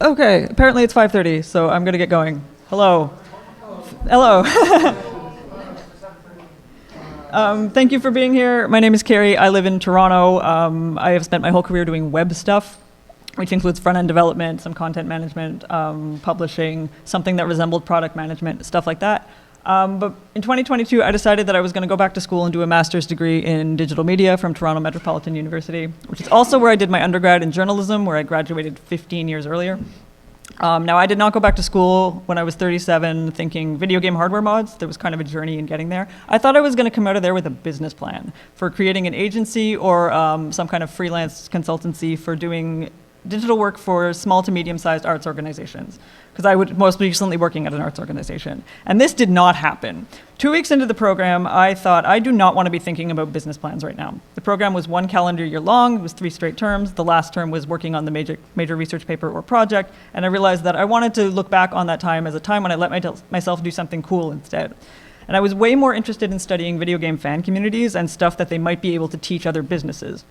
Okay, apparently it's 5:30, so I'm gonna get going. Hello. Hello. Thank you for being here. My name is Kerry. I live in Toronto. I have spent my whole career doing web stuff, which includes front-end development, some content management, publishing, something that resembled product management, stuff like that. But in 2022, I decided that I was going to go back to school and do a master's degree in digital media from Toronto Metropolitan University, which is also where I did my undergrad in journalism, where I graduated 15 years earlier. Now, I did not go back to school when I was 37 thinking video game hardware mods. There was kind of a journey in getting there. I thought I was going to come out of there with a business plan for creating an agency or some kind of freelance consultancy for doing digital work for small to medium-sized arts organizations, because I was most recently working at an arts organization. And this did not happen. 2 weeks into the program, I thought, I do not want to be thinking about business plans right now. The program was 1 calendar year long. It was 3 straight terms. The last term was working on the major research paper or project. And I realized that I wanted to look back on that time as a time when I let myself do something cool instead. And I was way more interested in studying video game fan communities and stuff that they might be able to teach other businesses.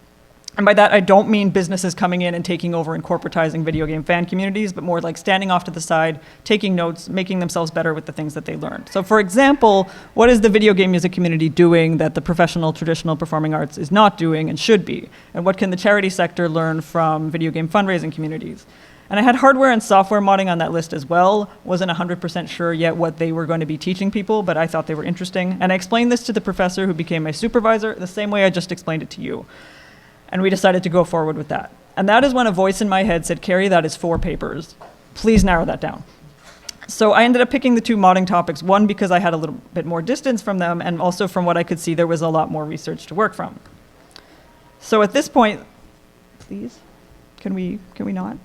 And by that, I don't mean businesses coming in and taking over and corporatizing video game fan communities, but more like standing off to the side, taking notes, making themselves better with the things that they learned. So for example, what is the video game music community doing that the professional, traditional performing arts is not doing and should be? And what can the charity sector learn from video game fundraising communities? And I had hardware and software modding on that list as well. Wasn't 100% sure yet what they were going to be teaching people, but I thought they were interesting. And I explained this to the professor who became my supervisor the same way I just explained it to you. And we decided to go forward with that. And that is when a voice in my head said, Kerry, that is 4 papers. Please narrow that down. So I ended up picking the 2 modding topics, one because I had a little bit more distance from them, and also from what I could see, there was a lot more research to work from. So at this point, please, can we not?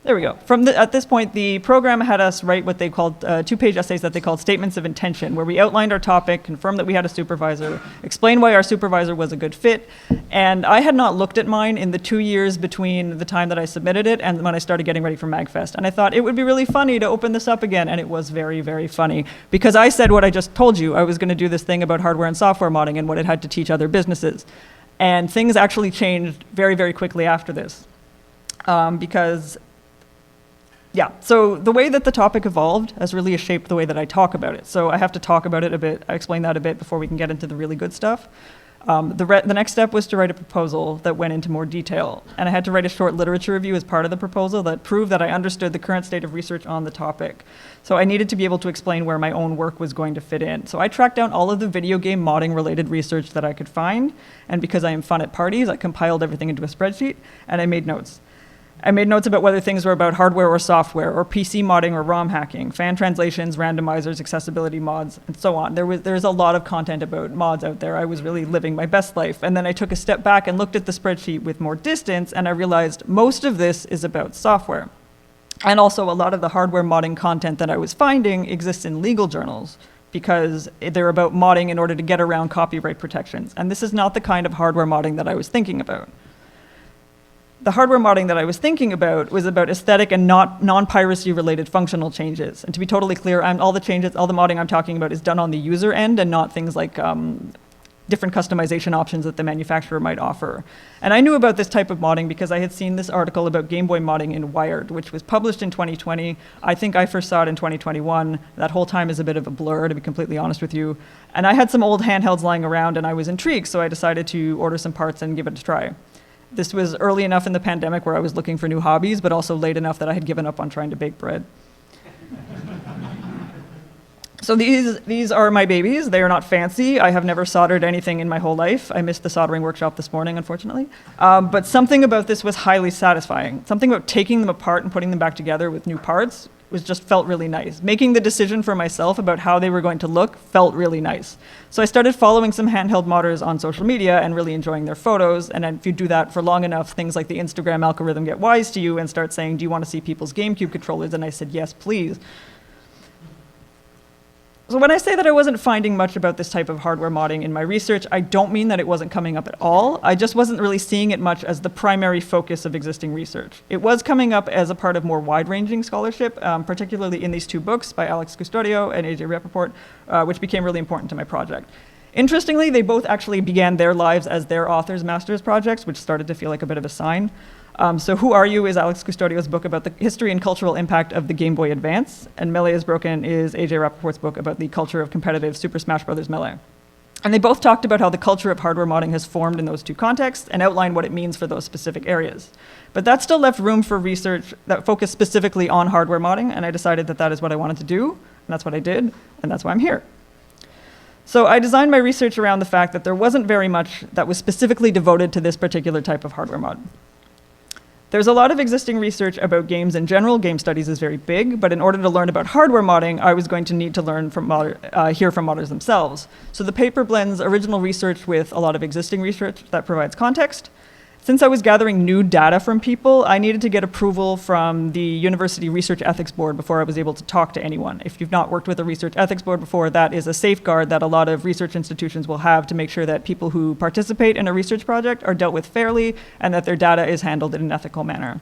There we go. At this point, the program had us write what they called 2-page essays that they called statements of intention, where we outlined our topic, confirmed that we had a supervisor, explained why our supervisor was a good fit. And I had not looked at mine in the 2 years between the time that I submitted it and when I started getting ready for MAGFest. And I thought it would be really funny to open this up again. And it was very, very funny, because I said what I just told you. I was going to do this thing about hardware and software modding and what it had to teach other businesses. And things actually changed very, very quickly after this. So the way that the topic evolved has really shaped the way that I talk about it. So I have to talk about it a bit, I explain that a bit before we can get into the really good stuff. The next step was to write a proposal that went into more detail. And I had to write a short literature review as part of the proposal that proved that I understood the current state of research on the topic. So I needed to be able to explain where my own work was going to fit in. So I tracked down all of the video game modding related research that I could find. And because I am fun at parties, I compiled everything into a spreadsheet and I made notes. I made notes about whether things were about hardware or software, or PC modding or ROM hacking, fan translations, randomizers, accessibility mods, and so on. There's a lot of content about mods out there. I was really living my best life. And then I took a step back and looked at the spreadsheet with more distance, and I realized most of this is about software. And also a lot of the hardware modding content that I was finding exists in legal journals, because they're about modding in order to get around copyright protections. And this is not the kind of hardware modding that I was thinking about. The hardware modding that I was thinking about was about aesthetic and non-piracy related functional changes. And to be totally clear, all the modding I'm talking about is done on the user end and not things like different customization options that the manufacturer might offer. And I knew about this type of modding because I had seen this article about Game Boy modding in Wired, which was published in 2020. I think I first saw it in 2021. That whole time is a bit of a blur, to be completely honest with you. And I had some old handhelds lying around and I was intrigued, so I decided to order some parts and give it a try. This was early enough in the pandemic where I was looking for new hobbies, but also late enough that I had given up on trying to bake bread. So these are my babies. They are not fancy. I have never soldered anything in my whole life. I missed the soldering workshop this morning, unfortunately. But something about this was highly satisfying. Something about taking them apart and putting them back together with new parts felt really nice. Making the decision for myself about how they were going to look felt really nice. So I started following some handheld modders on social media and really enjoying their photos. And then if you do that for long enough, things like the Instagram algorithm get wise to you and start saying, do you want to see people's GameCube controllers? And I said, yes, please. So when I say that I wasn't finding much about this type of hardware modding in my research, I don't mean that it wasn't coming up at all. I just wasn't really seeing it much as the primary focus of existing research. It was coming up as a part of more wide-ranging scholarship, particularly in these 2 books by Alex Custodio and AJ Rappaport, which became really important to my project. Interestingly, they both actually began their lives as their authors' master's projects, which started to feel like a bit of a sign. So Who Are You is Alex Custodio's book about the history and cultural impact of the Game Boy Advance, and Melee is Broken is AJ Rappaport's book about the culture of competitive Super Smash Bros. Melee. And they both talked about how the culture of hardware modding has formed in those two contexts and outlined what it means for those specific areas. But that still left room for research that focused specifically on hardware modding, and I decided that that is what I wanted to do, and that's what I did, and that's why I'm here. So I designed my research around the fact that there wasn't very much that was specifically devoted to this particular type of hardware mod. There's a lot of existing research about games in general. Game studies is very big, but in order to learn about hardware modding, I was going to need to learn from hear from modders themselves. So the paper blends original research with a lot of existing research that provides context. Since I was gathering new data from people, I needed to get approval from the University Research Ethics Board before I was able to talk to anyone. If you've not worked with a research ethics board before, that is a safeguard that a lot of research institutions will have to make sure that people who participate in a research project are dealt with fairly and that their data is handled in an ethical manner.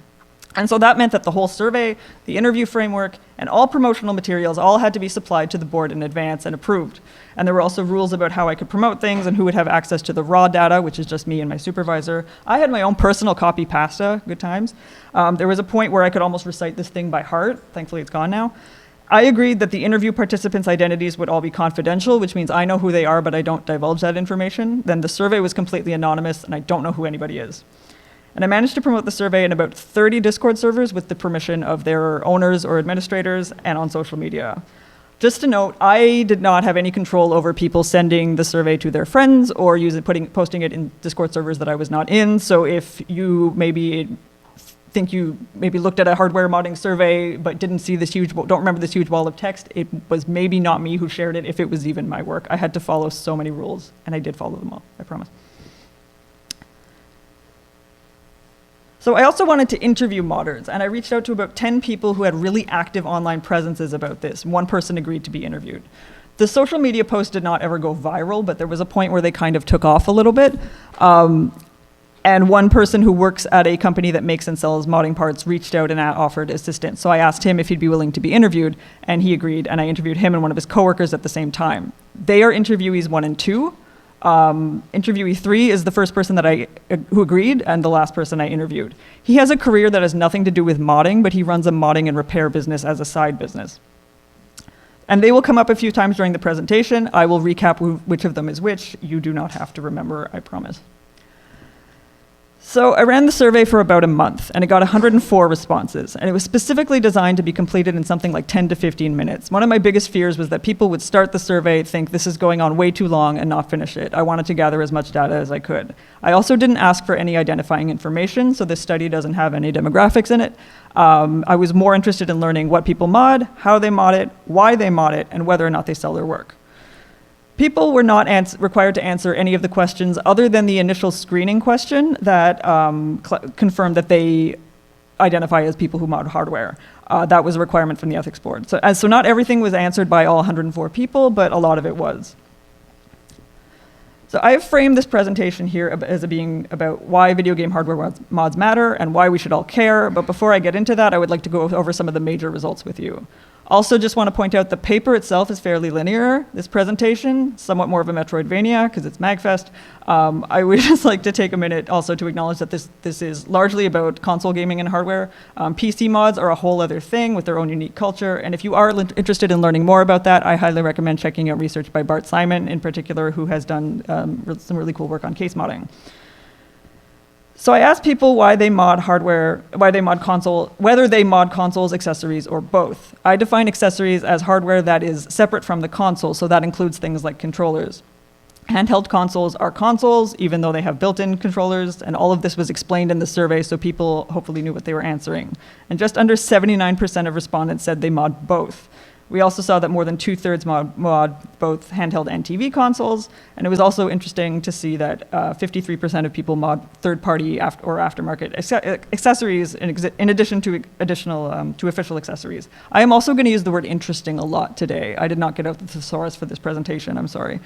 And so that meant that the whole survey, the interview framework, and all promotional materials all had to be supplied to the board in advance and approved. And there were also rules about how I could promote things and who would have access to the raw data, which is just me and my supervisor. I had my own personal copy pasta, good times. There was a point where I could almost recite this thing by heart. Thankfully, it's gone now. I agreed that the interview participants' identities would all be confidential, which means I know who they are, but I don't divulge that information. Then the survey was completely anonymous, and I don't know who anybody is. And I managed to promote the survey in about 30 Discord servers with the permission of their owners or administrators and on social media. Just to note, I did not have any control over people sending the survey to their friends or posting it in Discord servers that I was not in. So if you think you maybe looked at a hardware modding survey but didn't see this don't remember this huge wall of text, it was maybe not me who shared it if it was even my work. I had to follow so many rules, and I did follow them all, I promise. So I also wanted to interview modders, and I reached out to about 10 people who had really active online presences about this. One person agreed to be interviewed. The social media post did not ever go viral, but there was a point where they kind of took off a little bit. And one person who works at a company that makes and sells modding parts reached out and offered assistance. So I asked him if he'd be willing to be interviewed, and he agreed, and I interviewed him and one of his coworkers at the same time. They are interviewees 1 and 2. Interviewee 3 is the first person who agreed and the last person I interviewed. He has a career that has nothing to do with modding, but he runs a modding and repair business as a side business. And they will come up a few times during the presentation. I will recap which of them is which. You do not have to remember, I promise. So I ran the survey for about a month, and it got 104 responses, and it was specifically designed to be completed in something like 10 to 15 minutes. One of my biggest fears was that people would start the survey, think this is going on way too long, and not finish it. I wanted to gather as much data as I could. I also didn't ask for any identifying information, so this study doesn't have any demographics in it. I was more interested in learning what people mod, how they mod it, why they mod it, and whether or not they sell their work. People were not required to answer any of the questions other than the initial screening question that confirmed that they identify as people who mod hardware. That was a requirement from the ethics board. So not everything was answered by all 104 people, but a lot of it was. So I have framed this presentation here as being about why video game hardware mods matter and why we should all care. But before I get into that, I would like to go over some of the major results with you. Also, just want to point out the paper itself is fairly linear. This presentation, somewhat more of a Metroidvania because it's MAGFest. I would just like to take a minute also to acknowledge that this is largely about console gaming and hardware. PC mods are a whole other thing with their own unique culture. And if you are interested in learning more about that, I highly recommend checking out research by Bart Simon in particular, who has done some really cool work on case modding. So I asked people why they mod hardware, whether they mod consoles, accessories, or both. I define accessories as hardware that is separate from the console, so that includes things like controllers. Handheld consoles are consoles, even though they have built-in controllers, and all of this was explained in the survey, so people hopefully knew what they were answering. And just under 79% of respondents said they mod both. We also saw that more than 2/3 mod both handheld and TV consoles, and it was also interesting to see that 53% of people mod third-party or aftermarket accessories in addition to official accessories. I am also going to use the word interesting a lot today. I did not get out the thesaurus for this presentation, I'm sorry.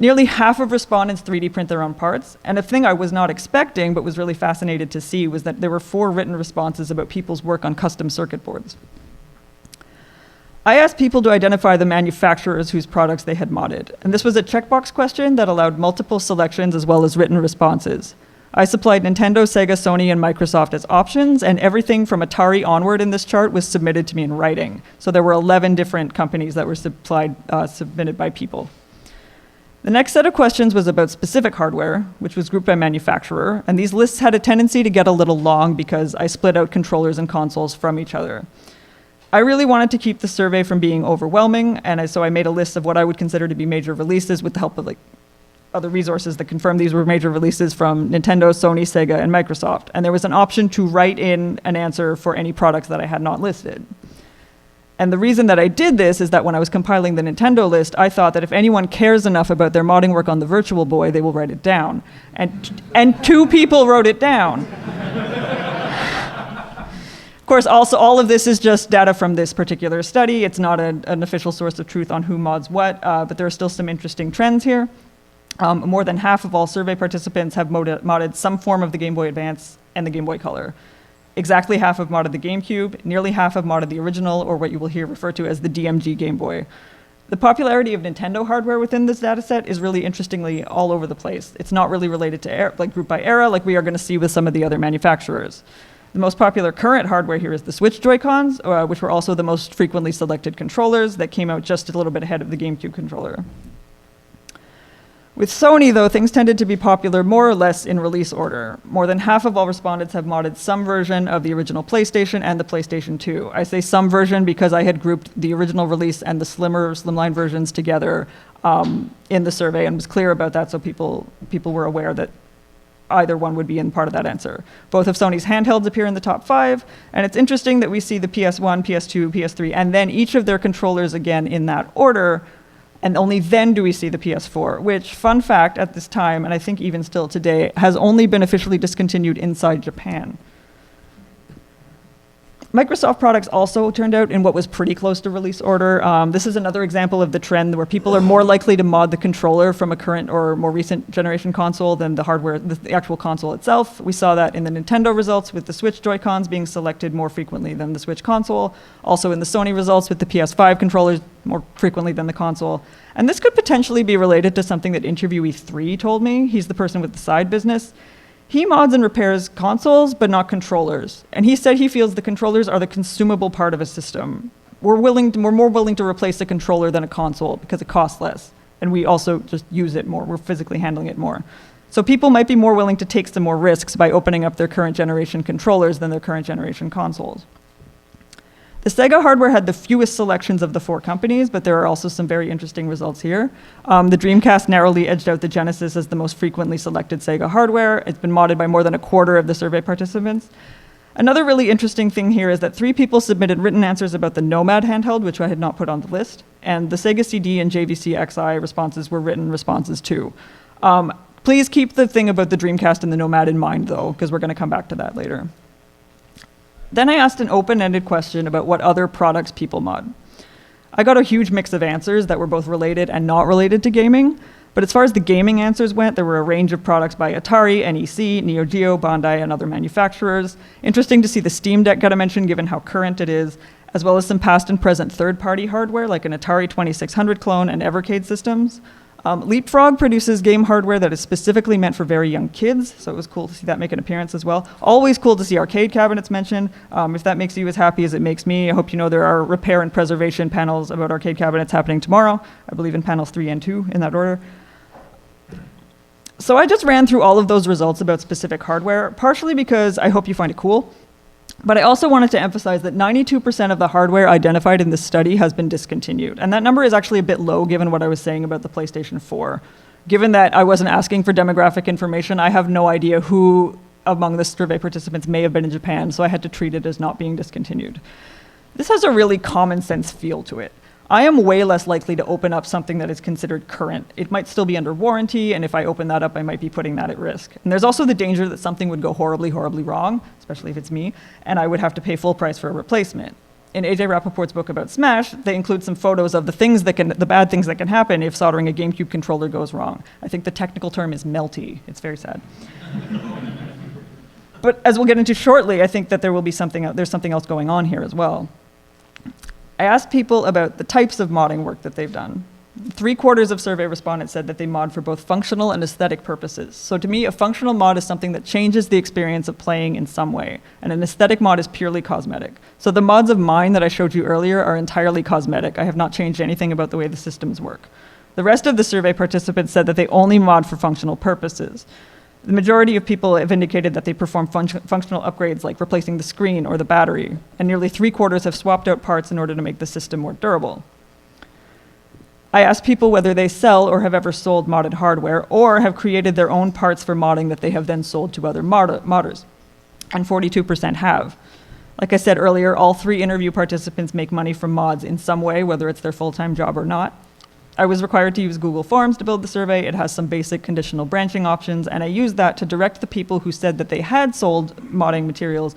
Nearly half of respondents 3D print their own parts, and a thing I was not expecting but was really fascinated to see was that there were 4 written responses about people's work on custom circuit boards. I asked people to identify the manufacturers whose products they had modded, and this was a checkbox question that allowed multiple selections as well as written responses. I supplied Nintendo, Sega, Sony, and Microsoft as options, and everything from Atari onward in this chart was submitted to me in writing. So there were 11 different companies that were submitted by people. The next set of questions was about specific hardware, which was grouped by manufacturer, and these lists had a tendency to get a little long because I split out controllers and consoles from each other. I really wanted to keep the survey from being overwhelming, and so I made a list of what I would consider to be major releases with the help of other resources that confirmed these were major releases from Nintendo, Sony, Sega, and Microsoft. And there was an option to write in an answer for any products that I had not listed. And the reason that I did this is that when I was compiling the Nintendo list, I thought that if anyone cares enough about their modding work on the Virtual Boy, they will write it down. And 2 people wrote it down. Of course, also all of this is just data from this particular study. It's not an official source of truth on who mods what, but there are still some interesting trends here. More than half of all survey participants have modded some form of the Game Boy Advance and the Game Boy Color. Exactly half have modded the GameCube, nearly half have modded the original, or what you will hear referred to as the DMG Game Boy. The popularity of Nintendo hardware within this dataset is really interestingly all over the place. It's not really related to group by era, like we are going to see with some of the other manufacturers. The most popular current hardware here is the Switch Joy-Cons, which were also the most frequently selected controllers that came out just a little bit ahead of the GameCube controller. With Sony, though, things tended to be popular more or less in release order. More than half of all respondents have modded some version of the original PlayStation and the PlayStation 2. I say some version because I had grouped the original release and the slimline versions together in the survey and was clear about that, so people were aware that either one would be in part of that answer. Both of Sony's handhelds appear in the top 5, and it's interesting that we see the PS1, PS2, PS3, and then each of their controllers again in that order, and only then do we see the PS4, which, fun fact, at this time, and I think even still today, has only been officially discontinued inside Japan. Microsoft products also turned out in what was pretty close to release order. This is another example of the trend where people are more likely to mod the controller from a current or more recent generation console than the hardware, the actual console itself. We saw that in the Nintendo results with the Switch Joy-Cons being selected more frequently than the Switch console. Also in the Sony results with the PS5 controllers more frequently than the console. And this could potentially be related to something that interviewee 3 told me. He's the person with the side business. He mods and repairs consoles, but not controllers. And he said he feels the controllers are the consumable part of a system. We're more willing to replace a controller than a console because it costs less. And we also just use it more. We're physically handling it more. So people might be more willing to take some more risks by opening up their current generation controllers than their current generation consoles. The Sega hardware had the fewest selections of the 4 companies, but there are also some very interesting results here. The Dreamcast narrowly edged out the Genesis as the most frequently selected Sega hardware. It's been modded by more than a quarter of the survey participants. Another really interesting thing here is that 3 people submitted written answers about the Nomad handheld, which I had not put on the list, and the Sega CD and JVC XI responses were written responses too. Please keep the thing about the Dreamcast and the Nomad in mind, though, because we're going to come back to that later. Then I asked an open-ended question about what other products people mod. I got a huge mix of answers that were both related and not related to gaming, but as far as the gaming answers went, there were a range of products by Atari, NEC, Neo Geo, Bandai, and other manufacturers. Interesting to see the Steam Deck got a mention given how current it is, as well as some past and present third-party hardware like an Atari 2600 clone and Evercade systems. Leapfrog produces game hardware that is specifically meant for very young kids, so it was cool to see that make an appearance as well. Always cool to see arcade cabinets mentioned. If that makes you as happy as it makes me, I hope you know there are repair and preservation panels about arcade cabinets happening tomorrow. I believe in panels 3 and 2 in that order. So I just ran through all of those results about specific hardware, partially because I hope you find it cool. But I also wanted to emphasize that 92% of the hardware identified in this study has been discontinued. And that number is actually a bit low given what I was saying about the PlayStation 4. Given that I wasn't asking for demographic information, I have no idea who among the survey participants may have been in Japan, so I had to treat it as not being discontinued. This has a really common sense feel to it. I am way less likely to open up something that is considered current. It might still be under warranty, and if I open that up, I might be putting that at risk. And there's also the danger that something would go horribly, horribly wrong, especially if it's me, and I would have to pay full price for a replacement. In AJ Rappaport's book about Smash, they include some photos of the bad things that can happen if soldering a GameCube controller goes wrong. I think the technical term is melty. It's very sad. But as we'll get into shortly, I think that there's something else going on here as well. I asked people about the types of modding work that they've done. 3/4 of survey respondents said that they mod for both functional and aesthetic purposes. So to me, a functional mod is something that changes the experience of playing in some way, and an aesthetic mod is purely cosmetic. So the mods of mine that I showed you earlier are entirely cosmetic. I have not changed anything about the way the systems work. The rest of the survey participants said that they only mod for functional purposes. The majority of people have indicated that they perform functional upgrades like replacing the screen or the battery, and nearly 3/4 have swapped out parts in order to make the system more durable. I asked people whether they sell or have ever sold modded hardware or have created their own parts for modding that they have then sold to other modders, and 42% have. Like I said earlier, all 3 interview participants make money from mods in some way, whether it's their full-time job or not. I was required to use Google Forms to build the survey. It has some basic conditional branching options, and I used that to direct the people who said that they had sold modding materials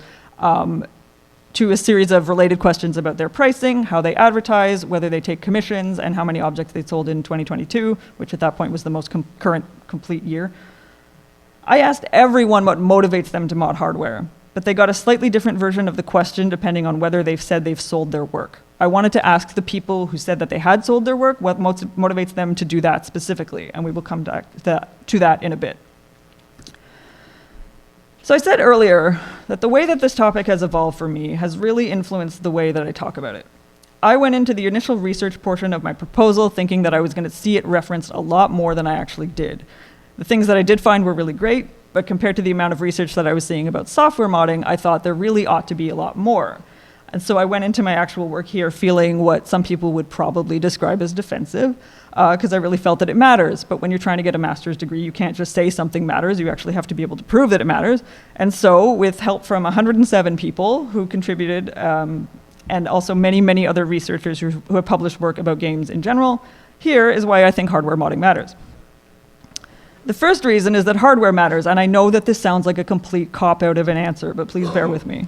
to a series of related questions about their pricing, how they advertise, whether they take commissions, and how many objects they sold in 2022, which at that point was the most current complete year. I asked everyone what motivates them to mod hardware, but they got a slightly different version of the question depending on whether they've said they've sold their work. I wanted to ask the people who said that they had sold their work what motivates them to do that specifically, and we will come back to that in a bit. So I said earlier that the way that this topic has evolved for me has really influenced the way that I talk about it. I went into the initial research portion of my proposal thinking that I was going to see it referenced a lot more than I actually did. The things that I did find were really great, but compared to the amount of research that I was seeing about software modding, I thought there really ought to be a lot more. And so I went into my actual work here feeling what some people would probably describe as defensive, because I really felt that it matters. But when you're trying to get a master's degree, you can't just say something matters. You actually have to be able to prove that it matters. And so with help from 107 people who contributed, and also many, many other researchers who have published work about games in general, here is why I think hardware modding matters. The first reason is that hardware matters, and I know that this sounds like a complete cop-out of an answer, but please bear with me.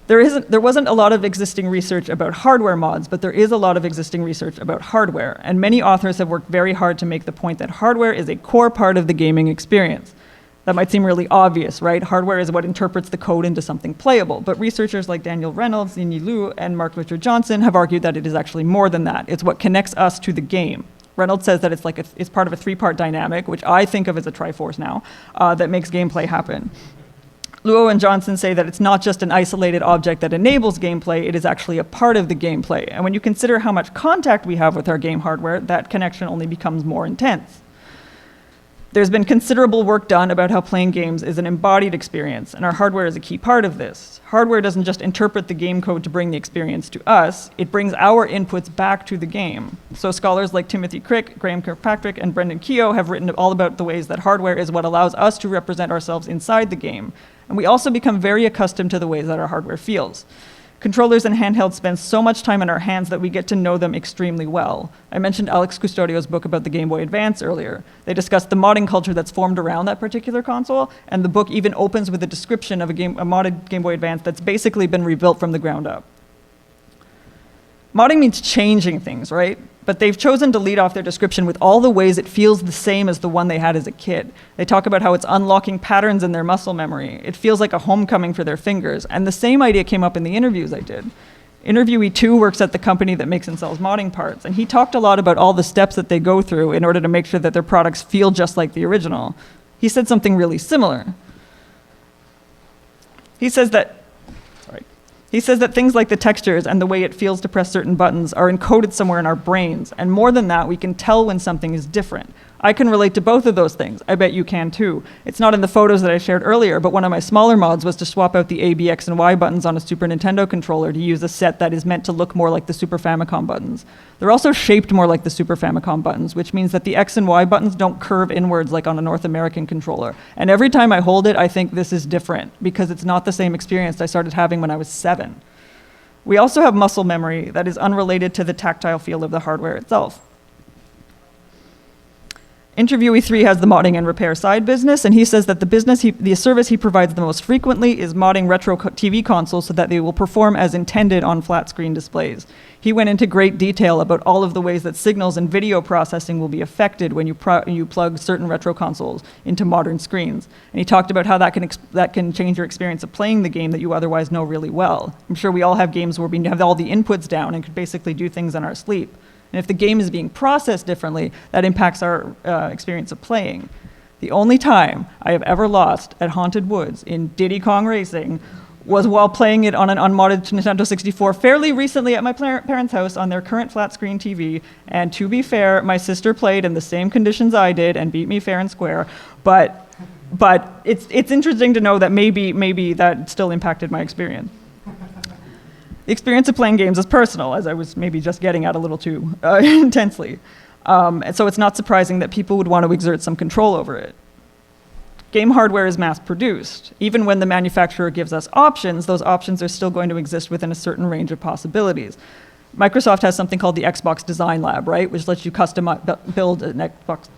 There wasn't a lot of existing research about hardware mods, but there is a lot of existing research about hardware, and many authors have worked very hard to make the point that hardware is a core part of the gaming experience. That might seem really obvious, right? Hardware is what interprets the code into something playable, but researchers like Daniel Reynolds, Yinyi Liu, and Mark Richard Johnson have argued that it is actually more than that. It's what connects us to the game. Reynolds says that it's part of a 3-part dynamic, which I think of as a triforce now, that makes gameplay happen. Luo and Johnson say that it's not just an isolated object that enables gameplay, it is actually a part of the gameplay. And when you consider how much contact we have with our game hardware, that connection only becomes more intense. There's been considerable work done about how playing games is an embodied experience, and our hardware is a key part of this. Hardware doesn't just interpret the game code to bring the experience to us, it brings our inputs back to the game. So scholars like Timothy Crick, Graham Kirkpatrick, and Brendan Keogh have written all about the ways that hardware is what allows us to represent ourselves inside the game. And we also become very accustomed to the ways that our hardware feels. Controllers and handhelds spend so much time in our hands that we get to know them extremely well. I mentioned Alex Custodio's book about the Game Boy Advance earlier. They discussed the modding culture that's formed around that particular console, and the book even opens with a description of a modded Game Boy Advance that's basically been rebuilt from the ground up. Modding means changing things, right? But they've chosen to lead off their description with all the ways it feels the same as the one they had as a kid. They talk about how it's unlocking patterns in their muscle memory. It feels like a homecoming for their fingers. And the same idea came up in the interviews I did. Interviewee 2 works at the company that makes and sells modding parts, and he talked a lot about all the steps that they go through in order to make sure that their products feel just like the original. He said something really similar. He says that things like the textures and the way it feels to press certain buttons are encoded somewhere in our brains, and more than that, we can tell when something is different. I can relate to both of those things. I bet you can too. It's not in the photos that I shared earlier, but one of my smaller mods was to swap out the A, B, X, and Y buttons on a Super Nintendo controller to use a set that is meant to look more like the Super Famicom buttons. They're also shaped more like the Super Famicom buttons, which means that the X and Y buttons don't curve inwards like on a North American controller. And every time I hold it, I think this is different, because it's not the same experience I started having when I was 7. We also have muscle memory that is unrelated to the tactile feel of the hardware itself. Interviewee 3 has the modding and repair side business, and he says that the service he provides the most frequently is modding retro TV consoles so that they will perform as intended on flat screen displays. He went into great detail about all of the ways that signals and video processing will be affected when you plug certain retro consoles into modern screens. And he talked about how that can change your experience of playing the game that you otherwise know really well. I'm sure we all have games where we have all the inputs down and could basically do things in our sleep. And if the game is being processed differently, that impacts our experience of playing. The only time I have ever lost at Haunted Woods in Diddy Kong Racing was while playing it on an unmodded Nintendo 64 fairly recently at my parents' house on their current flat screen TV. And to be fair, my sister played in the same conditions I did and beat me fair and square. But it's interesting to know that maybe that still impacted my experience. The experience of playing games is personal, as I was maybe just getting at a little too intensely. And so it's not surprising that people would want to exert some control over it. Game hardware is mass-produced. Even when the manufacturer gives us options, those options are still going to exist within a certain range of possibilities. Microsoft has something called the Xbox Design Lab, right, which lets you build an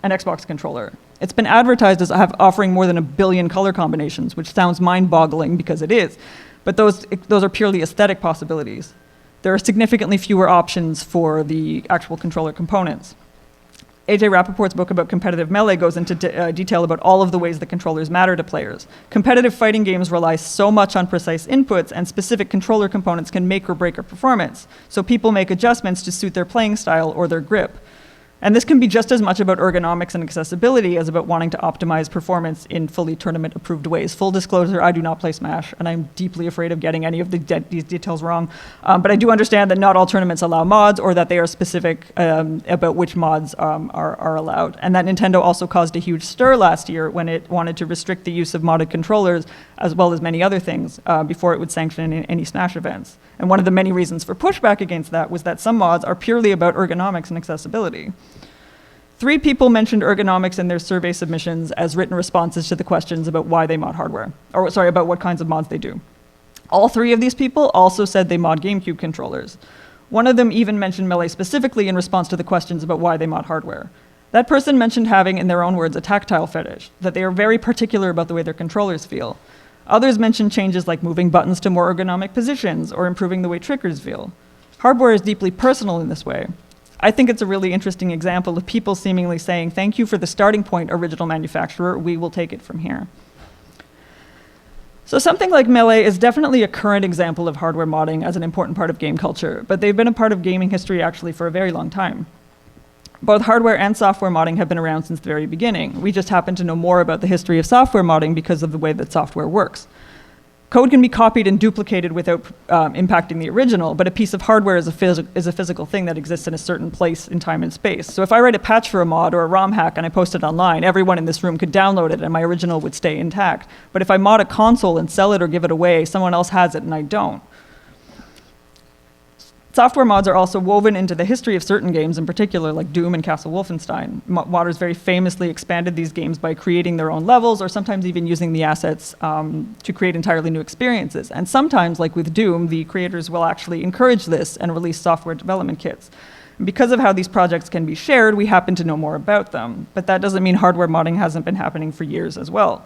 Xbox controller. It's been advertised as offering more than 1 billion color combinations, which sounds mind-boggling because it is. But those are purely aesthetic possibilities. There are significantly fewer options for the actual controller components. AJ Rappaport's book about competitive melee goes into detail about all of the ways that controllers matter to players. Competitive fighting games rely so much on precise inputs, and specific controller components can make or break a performance. So people make adjustments to suit their playing style or their grip. And this can be just as much about ergonomics and accessibility as about wanting to optimize performance in fully tournament-approved ways. Full disclosure, I do not play Smash, and I'm deeply afraid of getting any of these details wrong. But I do understand that not all tournaments allow mods, or that they are specific about which mods are allowed. And that Nintendo also caused a huge stir last year when it wanted to restrict the use of modded controllers, as well as many other things, before it would sanction any Smash events. And one of the many reasons for pushback against that was that some mods are purely about ergonomics and accessibility. 3 people mentioned ergonomics in their survey submissions as written responses to the questions about why they mod hardware, about what kinds of mods they do. All 3 of these people also said they mod GameCube controllers. One of them even mentioned Melee specifically in response to the questions about why they mod hardware. That person mentioned having, in their own words, a tactile fetish, that they are very particular about the way their controllers feel. Others mentioned changes like moving buttons to more ergonomic positions or improving the way triggers feel. Hardware is deeply personal in this way. I think it's a really interesting example of people seemingly saying, thank you for the starting point, original manufacturer, we will take it from here. So something like Melee is definitely a current example of hardware modding as an important part of game culture, but they've been a part of gaming history actually for a very long time. Both hardware and software modding have been around since the very beginning. We just happen to know more about the history of software modding because of the way that software works. Code can be copied and duplicated without impacting the original, but a piece of hardware is a physical thing that exists in a certain place in time and space. So if I write a patch for a mod or a ROM hack and I post it online, everyone in this room could download it and my original would stay intact. But if I mod a console and sell it or give it away, someone else has it and I don't. Software mods are also woven into the history of certain games, in particular like Doom and Castle Wolfenstein. Modders very famously expanded these games by creating their own levels or sometimes even using the assets to create entirely new experiences. And sometimes, like with Doom, the creators will actually encourage this and release software development kits. And because of how these projects can be shared, we happen to know more about them. But that doesn't mean hardware modding hasn't been happening for years as well.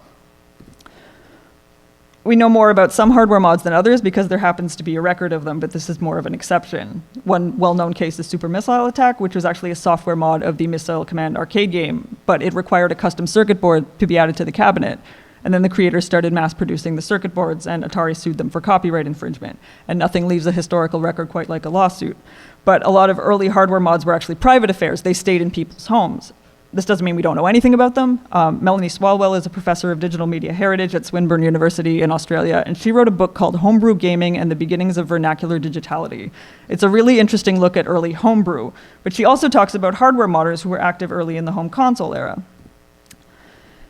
We know more about some hardware mods than others because there happens to be a record of them, but this is more of an exception. One well-known case is Super Missile Attack, which was actually a software mod of the Missile Command arcade game, but it required a custom circuit board to be added to the cabinet. And then the creators started mass-producing the circuit boards, and Atari sued them for copyright infringement. And nothing leaves a historical record quite like a lawsuit. But a lot of early hardware mods were actually private affairs. They stayed in people's homes. This doesn't mean we don't know anything about them. Melanie Swalwell is a professor of digital media heritage at Swinburne University in Australia, and she wrote a book called Homebrew Gaming and the Beginnings of Vernacular Digitality. It's a really interesting look at early homebrew, but she also talks about hardware modders who were active early in the home console era.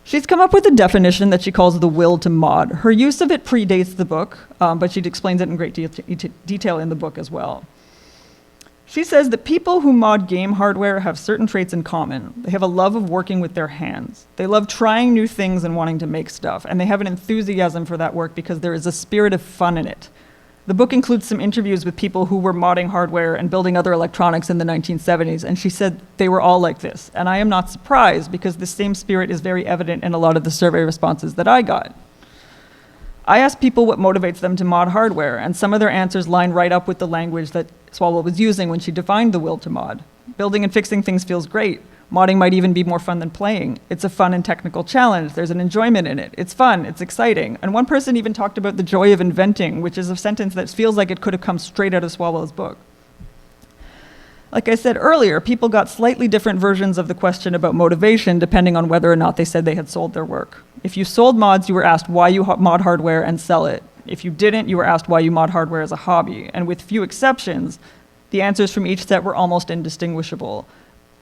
She's come up with a definition that she calls the will to mod. Her use of it predates the book, but she explains it in great detail in the book as well. She says that people who mod game hardware have certain traits in common. They have a love of working with their hands. They love trying new things and wanting to make stuff, and they have an enthusiasm for that work because there is a spirit of fun in it. The book includes some interviews with people who were modding hardware and building other electronics in the 1970s, and she said they were all like this. And I am not surprised because this same spirit is very evident in a lot of the survey responses that I got. I asked people what motivates them to mod hardware, and some of their answers line right up with the language that Swalwell was using when she defined the will to mod. Building and fixing things feels great. Modding might even be more fun than playing. It's a fun and technical challenge. There's an enjoyment in it. It's fun. It's exciting. And one person even talked about the joy of inventing, which is a sentence that feels like it could have come straight out of Swalwell's book. Like I said earlier, people got slightly different versions of the question about motivation depending on whether or not they said they had sold their work. If you sold mods, you were asked why you mod hardware and sell it. If you didn't, you were asked why you mod hardware as a hobby. And with few exceptions, the answers from each set were almost indistinguishable.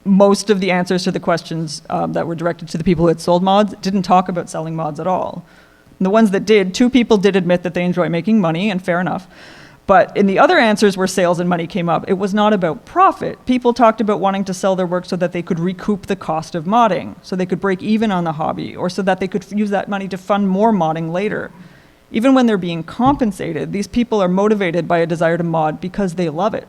Most of the answers to the questions that were directed to the people who had sold mods didn't talk about selling mods at all. And the ones that did, 2 people did admit that they enjoy making money, and fair enough. But in the other answers where sales and money came up, it was not about profit. People talked about wanting to sell their work so that they could recoup the cost of modding, so they could break even on the hobby, or so that they could use that money to fund more modding later. Even when they're being compensated, these people are motivated by a desire to mod because they love it.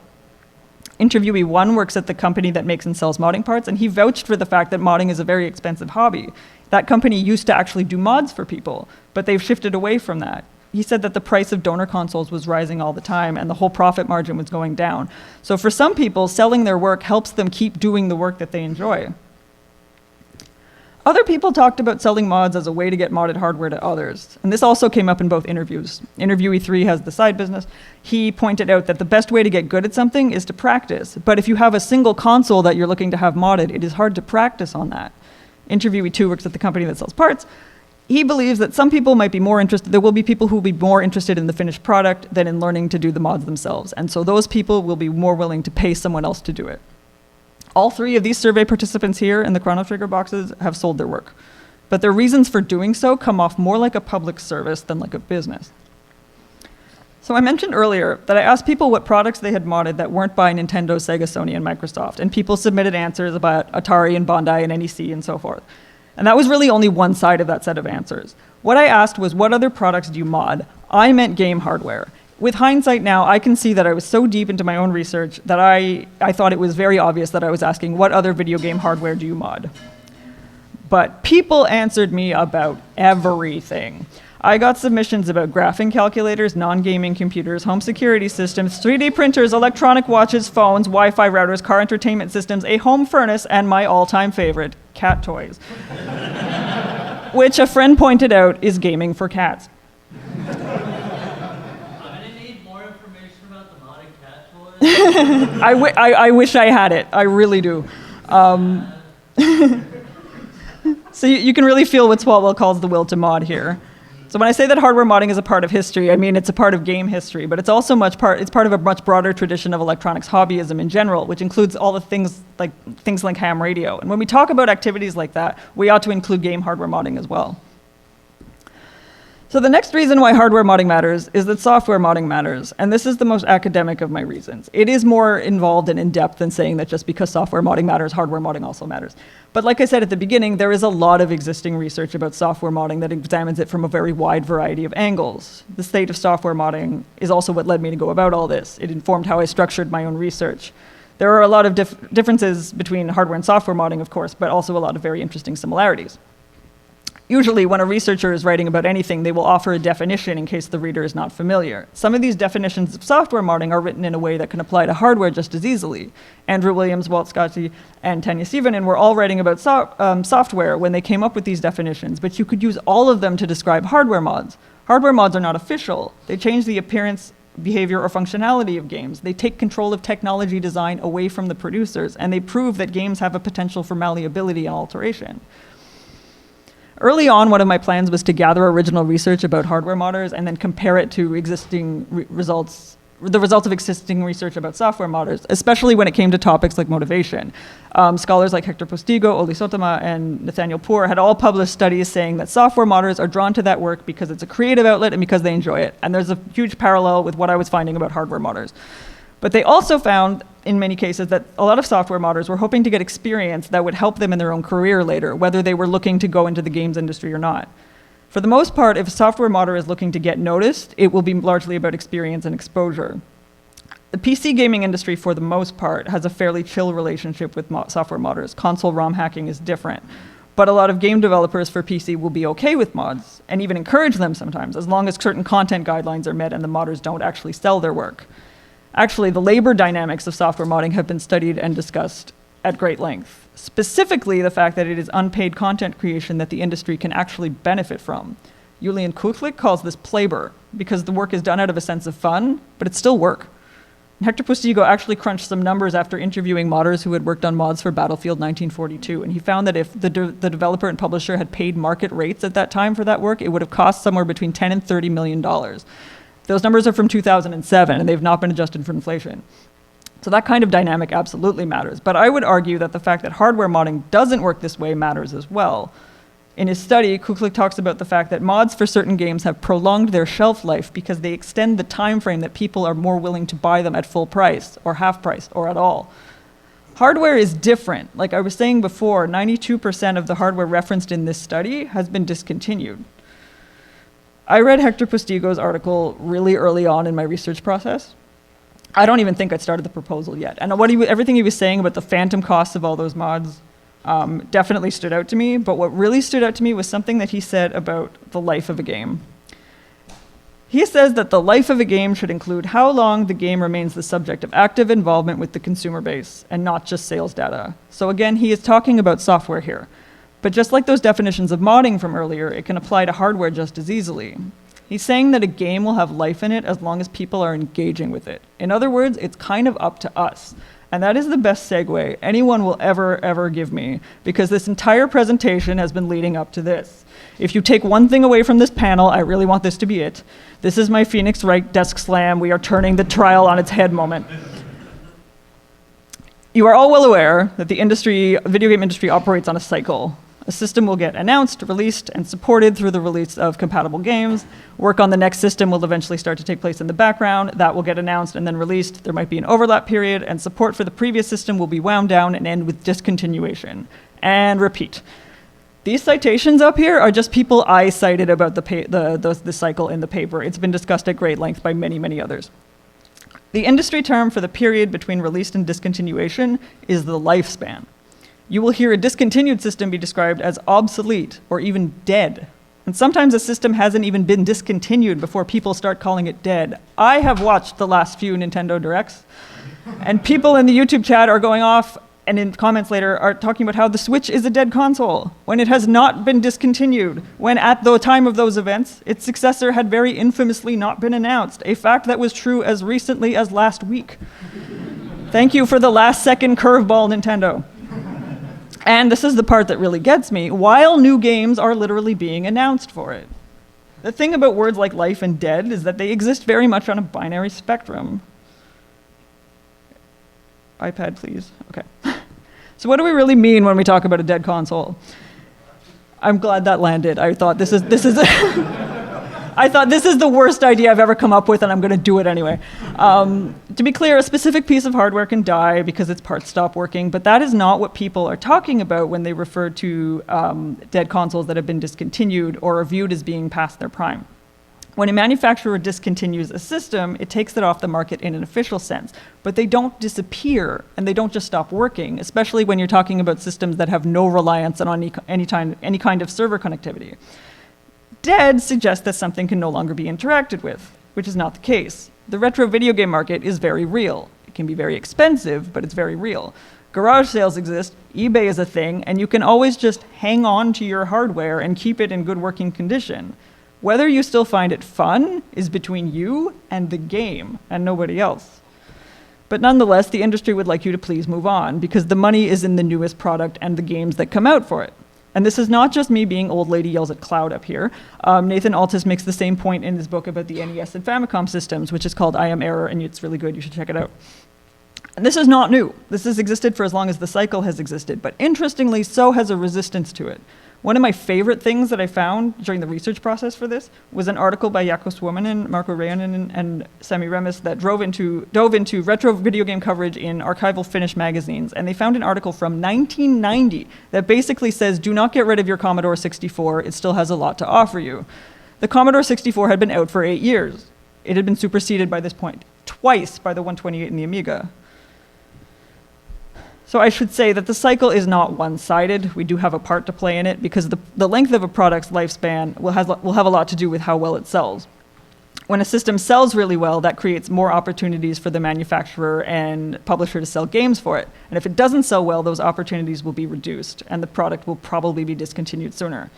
Interviewee 1 works at the company that makes and sells modding parts, and he vouched for the fact that modding is a very expensive hobby. That company used to actually do mods for people, but they've shifted away from that. He said that the price of donor consoles was rising all the time and the whole profit margin was going down. So for some people, selling their work helps them keep doing the work that they enjoy. Other people talked about selling mods as a way to get modded hardware to others. And this also came up in both interviews. Interviewee 3 has the side business. He pointed out that the best way to get good at something is to practice. But if you have a single console that you're looking to have modded, it is hard to practice on that. Interviewee 2 works at the company that sells parts. He believes that some people might be more interested, there will be people who will be more interested in the finished product than in learning to do the mods themselves. And so those people will be more willing to pay someone else to do it. All 3 of these survey participants here in the Chrono Trigger boxes have sold their work. But their reasons for doing so come off more like a public service than like a business. So I mentioned earlier that I asked people what products they had modded that weren't by Nintendo, Sega, Sony, and Microsoft. And people submitted answers about Atari and Bandai and NEC and so forth. And that was really only one side of that set of answers. What I asked was, what other products do you mod? I meant game hardware. With hindsight now, I can see that I was so deep into my own research that I thought it was very obvious that I was asking, what other video game hardware do you mod? But people answered me about everything. I got submissions about graphing calculators, non-gaming computers, home security systems, 3D printers, electronic watches, phones, Wi-Fi routers, car entertainment systems, a home furnace, and my all-time favorite, cat toys. Which a friend pointed out is gaming for cats. I wish I had it. I really do. So you can really feel what Swalwell calls the will to mod here. So when I say that hardware modding is a part of history, I mean it's a part of game history, but it's also it's part of a much broader tradition of electronics hobbyism in general, which includes all the things like ham radio. And when we talk about activities like that, we ought to include game hardware modding as well. So the next reason why hardware modding matters is that software modding matters, and this is the most academic of my reasons. It is more involved and in-depth than saying that just because software modding matters, hardware modding also matters. But like I said at the beginning, there is a lot of existing research about software modding that examines it from a very wide variety of angles. The state of software modding is also what led me to go about all this. It informed how I structured my own research. There are a lot of differences between hardware and software modding, of course, but also a lot of very interesting similarities. Usually, when a researcher is writing about anything, they will offer a definition in case the reader is not familiar. Some of these definitions of software modding are written in a way that can apply to hardware just as easily. Andrew Williams, Walt Scotty, and Tanya Stevenin were all writing about software when they came up with these definitions, but you could use all of them to describe hardware mods. Hardware mods are not official. They change the appearance, behavior, or functionality of games. They take control of technology design away from the producers, and they prove that games have a potential for malleability and alteration. Early on, one of my plans was to gather original research about hardware modders and then compare it to existing results of existing research about software modders, especially when it came to topics like motivation. Scholars like Hector Postigo, Oli Sotama, and Nathaniel Poore had all published studies saying that software modders are drawn to that work because it's a creative outlet and because they enjoy it. And there's a huge parallel with what I was finding about hardware modders. But they also found, in many cases, that a lot of software modders were hoping to get experience that would help them in their own career later, whether they were looking to go into the games industry or not. For the most part, if a software modder is looking to get noticed, it will be largely about experience and exposure. The PC gaming industry, for the most part, has a fairly chill relationship with software modders. Console ROM hacking is different. But a lot of game developers for PC will be okay with mods, and even encourage them sometimes, as long as certain content guidelines are met and the modders don't actually sell their work. Actually, the labor dynamics of software modding have been studied and discussed at great length. Specifically, the fact that it is unpaid content creation that the industry can actually benefit from. Julian Kuchlik calls this playber, because the work is done out of a sense of fun, but it's still work. Hector Postigo actually crunched some numbers after interviewing modders who had worked on mods for Battlefield 1942, and he found that if the developer and publisher had paid market rates at that time for that work, it would have cost somewhere between $10 and $30 million. Those numbers are from 2007, and they've not been adjusted for inflation. So that kind of dynamic absolutely matters. But I would argue that the fact that hardware modding doesn't work this way matters as well. In his study, Kuklik talks about the fact that mods for certain games have prolonged their shelf life because they extend the time frame that people are more willing to buy them at full price, or half price, or at all. Hardware is different. Like I was saying before, 92% of the hardware referenced in this study has been discontinued. I read Hector Postigo's article really early on in my research process. I don't even think I'd started the proposal yet. And everything he was saying about the phantom costs of all those mods definitely stood out to me, but what really stood out to me was something that he said about the life of a game. He says that the life of a game should include how long the game remains the subject of active involvement with the consumer base, and not just sales data. So again, he is talking about software here. But just like those definitions of modding from earlier, it can apply to hardware just as easily. He's saying that a game will have life in it as long as people are engaging with it. In other words, it's kind of up to us. And that is the best segue anyone will ever give me, because this entire presentation has been leading up to this. If you take one thing away from this panel, I really want this to be it. This is my Phoenix Wright desk slam. We are turning the trial on its head moment. You are all well aware that the video game industry operates on a cycle. A system will get announced, released, and supported through the release of compatible games. Work on the next system will eventually start to take place in the background. That will get announced and then released. There might be an overlap period, and support for the previous system will be wound down and end with discontinuation. And repeat. These citations up here are just people I cited about the cycle in the paper. It's been discussed at great length by many others. The industry term for the period between release and discontinuation is the lifespan. You will hear a discontinued system be described as obsolete or even dead. And sometimes a system hasn't even been discontinued before people start calling it dead. I have watched the last few Nintendo Directs, and people in the YouTube chat are going off and in comments later are talking about how the Switch is a dead console when it has not been discontinued, when at the time of those events, its successor had very infamously not been announced, a fact that was true as recently as last week. Thank you for the last second curveball, Nintendo. And this is the part that really gets me, while new games are literally being announced for it. The thing about words like life and dead is that they exist very much on a binary spectrum. iPad, please. Okay. So what do we really mean when we talk about a dead console? I'm glad that landed. I thought this is I thought this is the worst idea I've ever come up with, and I'm going to do it anyway. To be clear, a specific piece of hardware can die because its parts stop working, but that is not what people are talking about when they refer to dead consoles that have been discontinued or are viewed as being past their prime. When a manufacturer discontinues a system, it takes it off the market in an official sense, but they don't disappear, and they don't just stop working, especially when you're talking about systems that have no reliance on any kind of server connectivity. Dead suggests that something can no longer be interacted with, which is not the case. The retro video game market is very real. It can be very expensive, but it's very real. Garage sales exist, eBay is a thing, and you can always just hang on to your hardware and keep it in good working condition. Whether you still find it fun is between you and the game, and nobody else. But nonetheless, the industry would like you to please move on, because the money is in the newest product and the games that come out for it. And this is not just me being old lady yells at cloud up here. Nathan Altus makes the same point in his book about the NES and Famicom systems, which is called I Am Error, and it's really good. You should check it out. And this is not new. This has existed for as long as the cycle has existed, but interestingly, so has a resistance to it. One of my favorite things that I found during the research process for this was an article by Jaakko Suominen, Marko Reijonen, and Sami Remes that dove into retro video game coverage in archival Finnish magazines. And they found an article from 1990 that basically says, do not get rid of your Commodore 64, it still has a lot to offer you. The Commodore 64 had been out for 8 years. It had been superseded by this point twice by the 128 and the Amiga. So I should say that the cycle is not one-sided. We do have a part to play in it because the length of a product's lifespan will have a lot to do with how well it sells. When a system sells really well, that creates more opportunities for the manufacturer and publisher to sell games for it. And if it doesn't sell well, those opportunities will be reduced, and the product will probably be discontinued sooner.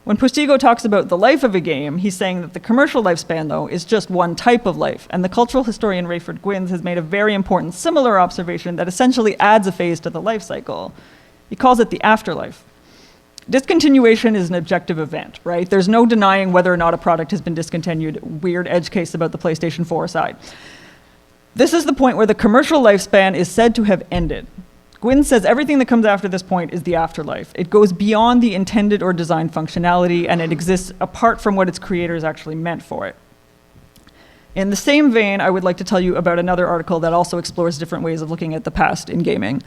When Postigo talks about the life of a game, he's saying that the commercial lifespan, though, is just one type of life, and the cultural historian Rayford Gwynns has made a very important similar observation that essentially adds a phase to the life cycle. He calls it the afterlife. Discontinuation is an objective event, right? There's no denying whether or not a product has been discontinued. Weird edge case about the PlayStation 4 aside. This is the point where the commercial lifespan is said to have ended. Gwynn says everything that comes after this point is the afterlife. It goes beyond the intended or designed functionality, and it exists apart from what its creators actually meant for it. In the same vein, I would like to tell you about another article that also explores different ways of looking at the past in gaming.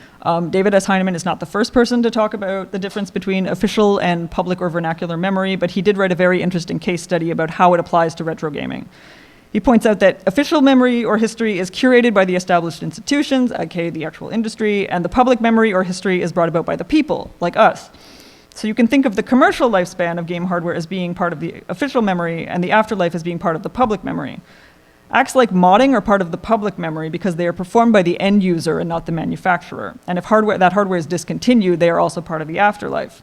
David S. Heinemann is not the first person to talk about the difference between official and public or vernacular memory, but he did write a very interesting case study about how it applies to retro gaming. He points out that official memory or history is curated by the established institutions, aka the actual industry, and the public memory or history is brought about by the people, like us. So you can think of the commercial lifespan of game hardware as being part of the official memory, and the afterlife as being part of the public memory. Acts like modding are part of the public memory because they are performed by the end user and not the manufacturer. And if that hardware is discontinued, they are also part of the afterlife.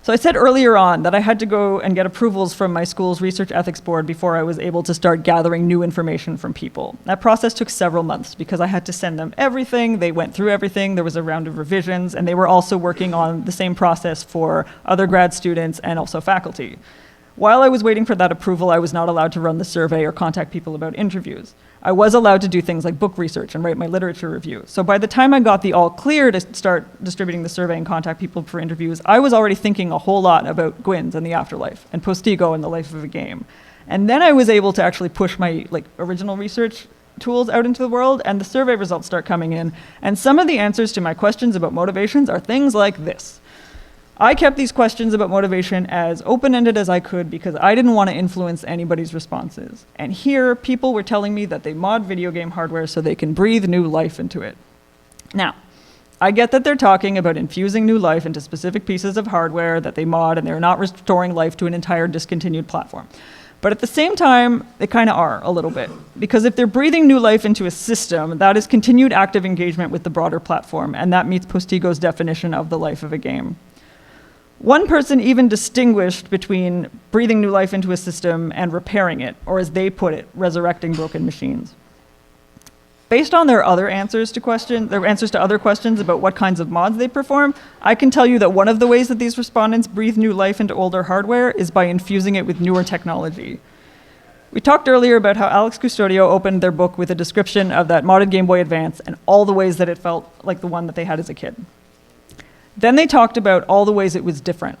So I said earlier on that I had to go and get approvals from my school's research ethics board before I was able to start gathering new information from people. That process took several months because I had to send them everything. They went through everything. There was a round of revisions, and they were also working on the same process for other grad students and also faculty. While I was waiting for that approval, I was not allowed to run the survey or contact people about interviews. I was allowed to do things like book research and write my literature review. So by the time I got the all clear to start distributing the survey and contact people for interviews, I was already thinking a whole lot about Gwynns and the afterlife and Postigo and the life of a game. And then I was able to actually push my original research tools out into the world, and the survey results start coming in. And some of the answers to my questions about motivations are things like this. I kept these questions about motivation as open-ended as I could because I didn't want to influence anybody's responses. And here, people were telling me that they mod video game hardware so they can breathe new life into it. Now, I get that they're talking about infusing new life into specific pieces of hardware that they mod, and they're not restoring life to an entire discontinued platform. But at the same time, they kind of are a little bit. Because if they're breathing new life into a system, that is continued active engagement with the broader platform, and that meets Postigo's definition of the life of a game. One person even distinguished between breathing new life into a system and repairing it, or as they put it, resurrecting broken machines. Based on their answers to other questions about what kinds of mods they perform, I can tell you that one of the ways that these respondents breathe new life into older hardware is by infusing it with newer technology. We talked earlier about how Alex Custodio opened their book with a description of that modded Game Boy Advance and all the ways that it felt like the one that they had as a kid. Then they talked about all the ways it was different.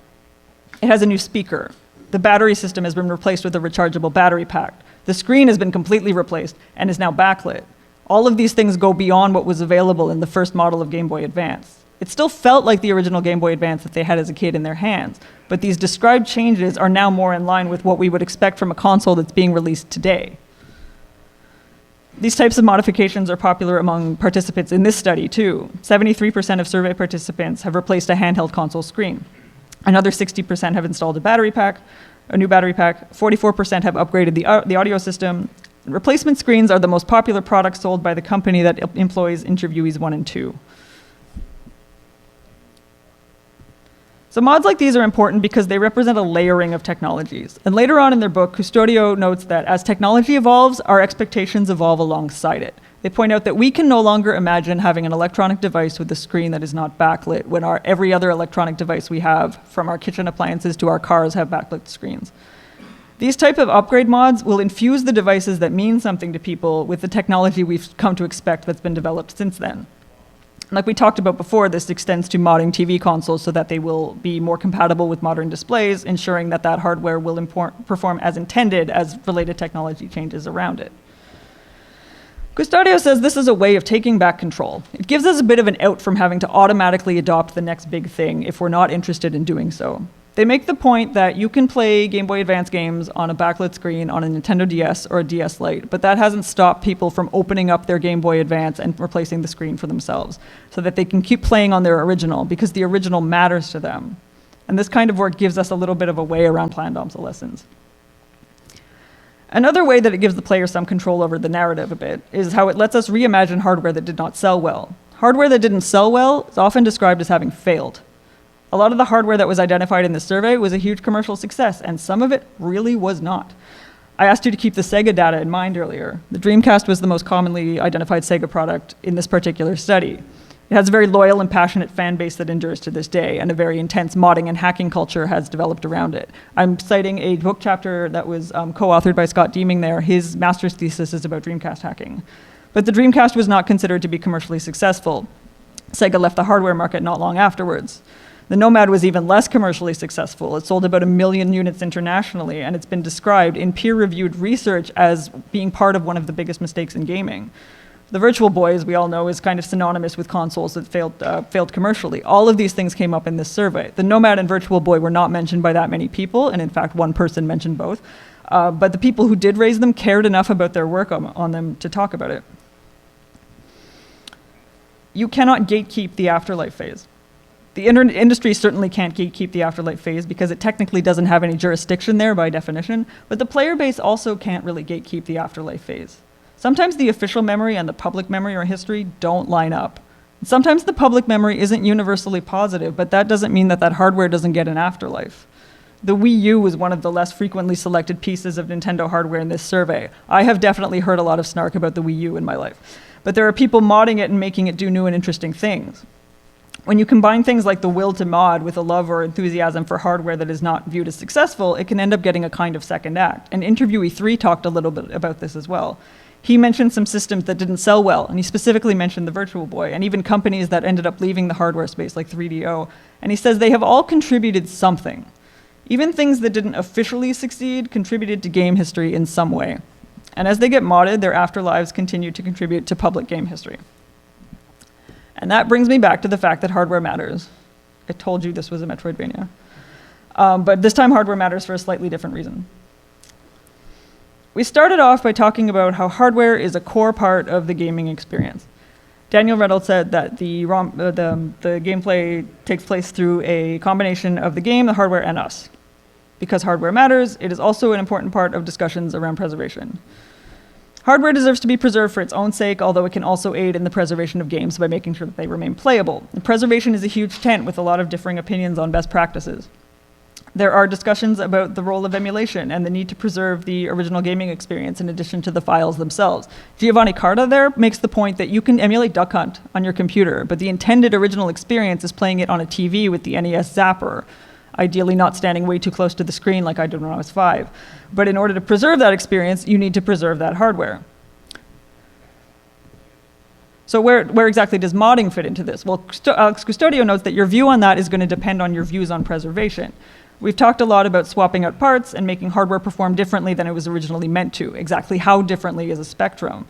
It has a new speaker. The battery system has been replaced with a rechargeable battery pack. The screen has been completely replaced and is now backlit. All of these things go beyond what was available in the first model of Game Boy Advance. It still felt like the original Game Boy Advance that they had as a kid in their hands, but these described changes are now more in line with what we would expect from a console that's being released today. These types of modifications are popular among participants in this study, too. 73% of survey participants have replaced a handheld console screen. Another 60% have installed a new battery pack. 44% have upgraded the audio system. Replacement screens are the most popular products sold by the company that employs interviewees 1 and 2. So mods like these are important because they represent a layering of technologies. And later on in their book, Custodio notes that as technology evolves, our expectations evolve alongside it. They point out that we can no longer imagine having an electronic device with a screen that is not backlit when every other electronic device we have, from our kitchen appliances to our cars, have backlit screens. These type of upgrade mods will infuse the devices that mean something to people with the technology we've come to expect that's been developed since then. Like we talked about before, this extends to modding TV consoles so that they will be more compatible with modern displays, ensuring that that hardware will perform as intended as related technology changes around it. Custodio says this is a way of taking back control. It gives us a bit of an out from having to automatically adopt the next big thing if we're not interested in doing so. They make the point that you can play Game Boy Advance games on a backlit screen on a Nintendo DS or a DS Lite, but that hasn't stopped people from opening up their Game Boy Advance and replacing the screen for themselves so that they can keep playing on their original because the original matters to them. And this kind of work gives us a little bit of a way around planned obsolescence. Another way that it gives the player some control over the narrative a bit is how it lets us reimagine hardware that did not sell well. Hardware that didn't sell well is often described as having failed. A lot of the hardware that was identified in this survey was a huge commercial success, and some of it really was not. I asked you to keep the Sega data in mind earlier. The Dreamcast was the most commonly identified Sega product in this particular study. It has a very loyal and passionate fan base that endures to this day, and a very intense modding and hacking culture has developed around it. I'm citing a book chapter that was co-authored by Scott Deeming there. His master's thesis is about Dreamcast hacking. But the Dreamcast was not considered to be commercially successful. Sega left the hardware market not long afterwards. The Nomad was even less commercially successful. It sold about 1 million units internationally, and it's been described in peer-reviewed research as being part of one of the biggest mistakes in gaming. The Virtual Boy, as we all know, is kind of synonymous with consoles that failed commercially. All of these things came up in this survey. The Nomad and Virtual Boy were not mentioned by that many people, and in fact, one person mentioned both. But the people who did raise them cared enough about their work on them to talk about it. You cannot gatekeep the afterlife phase. The industry certainly can't gatekeep the afterlife phase because it technically doesn't have any jurisdiction there by definition, but the player base also can't really gatekeep the afterlife phase. Sometimes the official memory and the public memory or history don't line up. Sometimes the public memory isn't universally positive, but that doesn't mean that that hardware doesn't get an afterlife. The Wii U was one of the less frequently selected pieces of Nintendo hardware in this survey. I have definitely heard a lot of snark about the Wii U in my life, but there are people modding it and making it do new and interesting things. When you combine things like the will to mod with a love or enthusiasm for hardware that is not viewed as successful, it can end up getting a kind of second act. And Interviewee 3 talked a little bit about this as well. He mentioned some systems that didn't sell well, and he specifically mentioned the Virtual Boy, and even companies that ended up leaving the hardware space like 3DO. And he says they have all contributed something. Even things that didn't officially succeed contributed to game history in some way. And as they get modded, their afterlives continue to contribute to public game history. And that brings me back to the fact that hardware matters. I told you this was a Metroidvania. But this time hardware matters for a slightly different reason. We started off by talking about how hardware is a core part of the gaming experience. Daniel Reynolds said that the gameplay takes place through a combination of the game, the hardware, and us. Because hardware matters, it is also an important part of discussions around preservation. Hardware deserves to be preserved for its own sake, although it can also aid in the preservation of games by making sure that they remain playable. And preservation is a huge tent with a lot of differing opinions on best practices. There are discussions about the role of emulation and the need to preserve the original gaming experience in addition to the files themselves. Giovanni Carta there makes the point that you can emulate Duck Hunt on your computer, but the intended original experience is playing it on a TV with the NES Zapper, ideally not standing way too close to the screen like I did when I was 5. But in order to preserve that experience, you need to preserve that hardware. So where exactly does modding fit into this? Well, Alex Custodio notes that your view on that is going to depend on your views on preservation. We've talked a lot about swapping out parts and making hardware perform differently than it was originally meant to. Exactly how differently is a spectrum?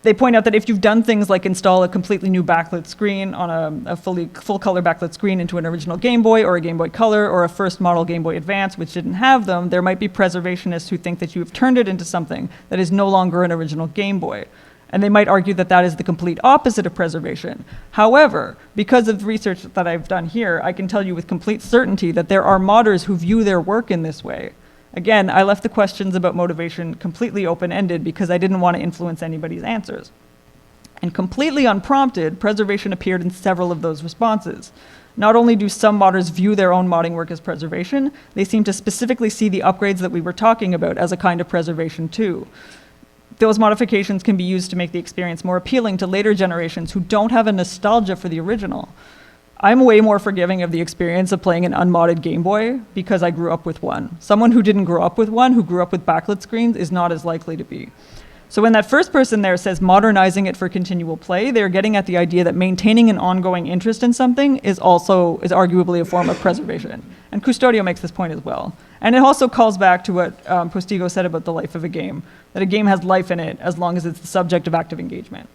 They point out that if you've done things like install a completely new backlit screen on a full color backlit screen into an original Game Boy or a Game Boy Color or a first model Game Boy Advance which didn't have them, there might be preservationists who think that you have turned it into something that is no longer an original Game Boy. And they might argue that that is the complete opposite of preservation. However, because of the research that I've done here, I can tell you with complete certainty that there are modders who view their work in this way. Again, I left the questions about motivation completely open-ended because I didn't want to influence anybody's answers. And completely unprompted, preservation appeared in several of those responses. Not only do some modders view their own modding work as preservation, they seem to specifically see the upgrades that we were talking about as a kind of preservation too. Those modifications can be used to make the experience more appealing to later generations who don't have a nostalgia for the original. I'm way more forgiving of the experience of playing an unmodded Game Boy because I grew up with one. Someone who didn't grow up with one, who grew up with backlit screens, is not as likely to be. So when that first person there says modernizing it for continual play, they're getting at the idea that maintaining an ongoing interest in something is arguably a form of preservation. And Custodio makes this point as well. And it also calls back to what Postigo said about the life of a game, that a game has life in it as long as it's the subject of active engagement.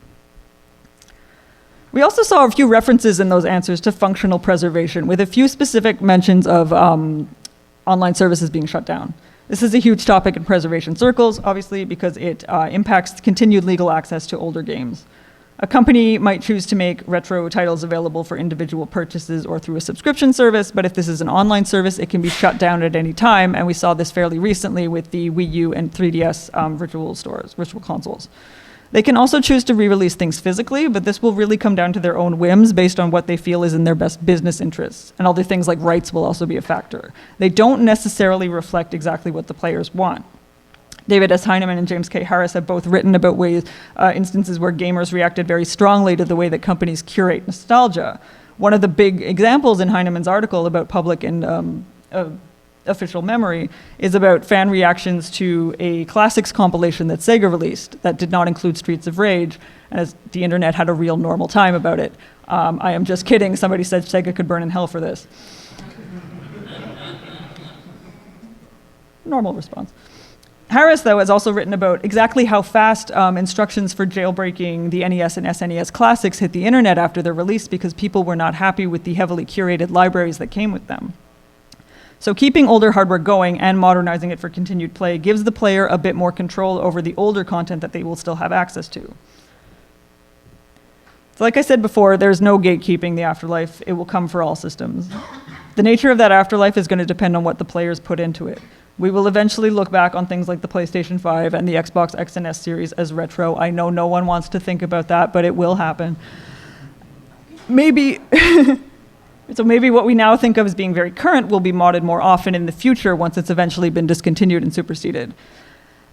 We also saw a few references in those answers to functional preservation, with a few specific mentions of online services being shut down. This is a huge topic in preservation circles, obviously, because it impacts continued legal access to older games. A company might choose to make retro titles available for individual purchases or through a subscription service, but if this is an online service, it can be shut down at any time, and we saw this fairly recently with the Wii U and 3DS virtual consoles. They can also choose to re-release things physically, but this will really come down to their own whims based on what they feel is in their best business interests. And other things like rights will also be a factor. They don't necessarily reflect exactly what the players want. David S. Heinemann and James K. Harris have both written about instances where gamers reacted very strongly to the way that companies curate nostalgia. One of the big examples in Heinemann's article about public and official memory is about fan reactions to a classics compilation that Sega released that did not include Streets of Rage, as the internet had a real normal time about it. I am just kidding. Somebody said Sega could burn in hell for this. Normal response. Harris, though, has also written about exactly how fast instructions for jailbreaking the NES and SNES classics hit the internet after their release because people were not happy with the heavily curated libraries that came with them. So keeping older hardware going and modernizing it for continued play gives the player a bit more control over the older content that they will still have access to. So like I said before, there's no gatekeeping the afterlife. It will come for all systems. The nature of that afterlife is going to depend on what the players put into it. We will eventually look back on things like the PlayStation 5 and the Xbox X and S series as retro. I know no one wants to think about that, but it will happen. Maybe... So maybe what we now think of as being very current will be modded more often in the future once it's eventually been discontinued and superseded.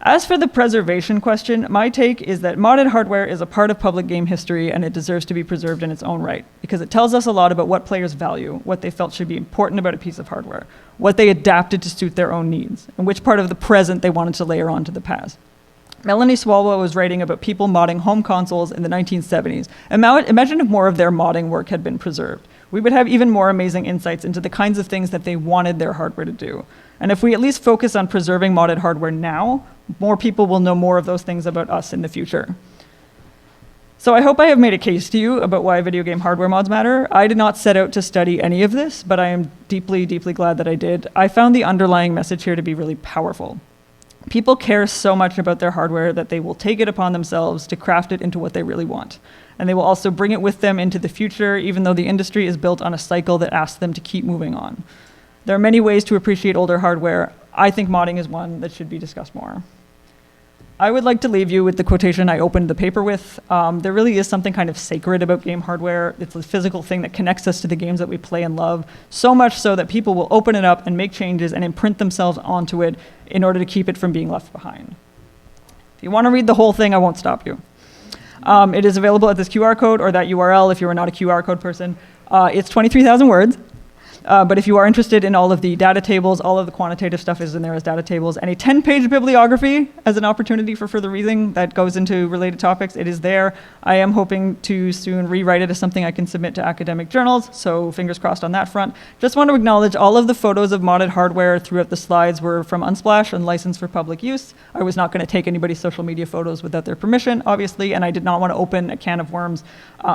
As for the preservation question, my take is that modded hardware is a part of public game history and it deserves to be preserved in its own right, because it tells us a lot about what players value, what they felt should be important about a piece of hardware, what they adapted to suit their own needs, and which part of the present they wanted to layer onto the past. Melanie Swalwell was writing about people modding home consoles in the 1970s. Imagine if more of their modding work had been preserved. We would have even more amazing insights into the kinds of things that they wanted their hardware to do. And if we at least focus on preserving modded hardware now, more people will know more of those things about us in the future. So I hope I have made a case to you about why video game hardware mods matter. I did not set out to study any of this, but I am deeply, deeply glad that I did. I found the underlying message here to be really powerful. People care so much about their hardware that they will take it upon themselves to craft it into what they really want. And they will also bring it with them into the future, even though the industry is built on a cycle that asks them to keep moving on. There are many ways to appreciate older hardware. I think modding is one that should be discussed more. I would like to leave you with the quotation I opened the paper with. There really is something kind of sacred about game hardware. It's a physical thing that connects us to the games that we play and love, so much so that people will open it up and make changes and imprint themselves onto it in order to keep it from being left behind. If you want to read the whole thing, I won't stop you. It is available at this QR code or that URL if you are not a QR code person. It's 23,000 words. But if you are interested in all of the data tables, all of the quantitative stuff is in there as data tables, and a 10-page bibliography as an opportunity for further reading that goes into related topics, it is there. I am hoping to soon rewrite it as something I can submit to academic journals, so fingers crossed on that front. Just want to acknowledge all of the photos of modded hardware throughout the slides were from Unsplash and licensed for public use. I was not going to take anybody's social media photos without their permission, obviously, and I did not want to open a can of worms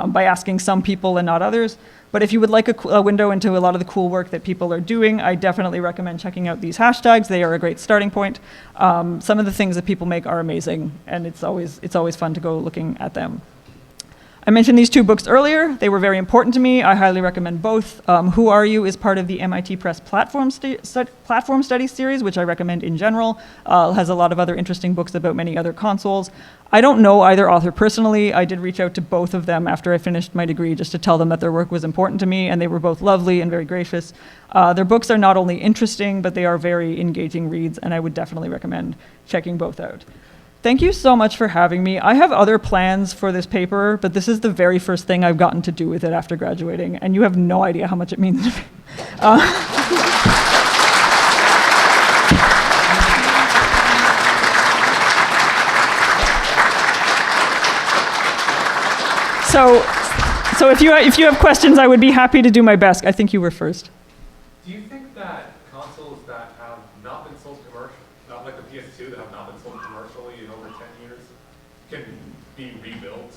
by asking some people and not others. But if you would like a window into a lot of the cool work that people are doing, I definitely recommend checking out these hashtags. They are a great starting point. Some of the things that people make are amazing, and it's always fun to go looking at them. I mentioned these two books earlier. They were very important to me. I highly recommend both. Who Are You is part of the MIT Press Platform Studies series, which I recommend in general. Has a lot of other interesting books about many other consoles. I don't know either author personally. I did reach out to both of them after I finished my degree just to tell them that their work was important to me, and they were both lovely and very gracious. Their books are not only interesting, but they are very engaging reads, and I would definitely recommend checking both out. Thank you so much for having me. I have other plans for this paper, but this is the very first thing I've gotten to do with it after graduating, and you have no idea how much it means to me. So if you have questions, I would be happy to do my best. I think you were first. Do you think that consoles that have not been sold commercially, not like the PS2 that have not been sold commercially in over 10 years, can be rebuilt?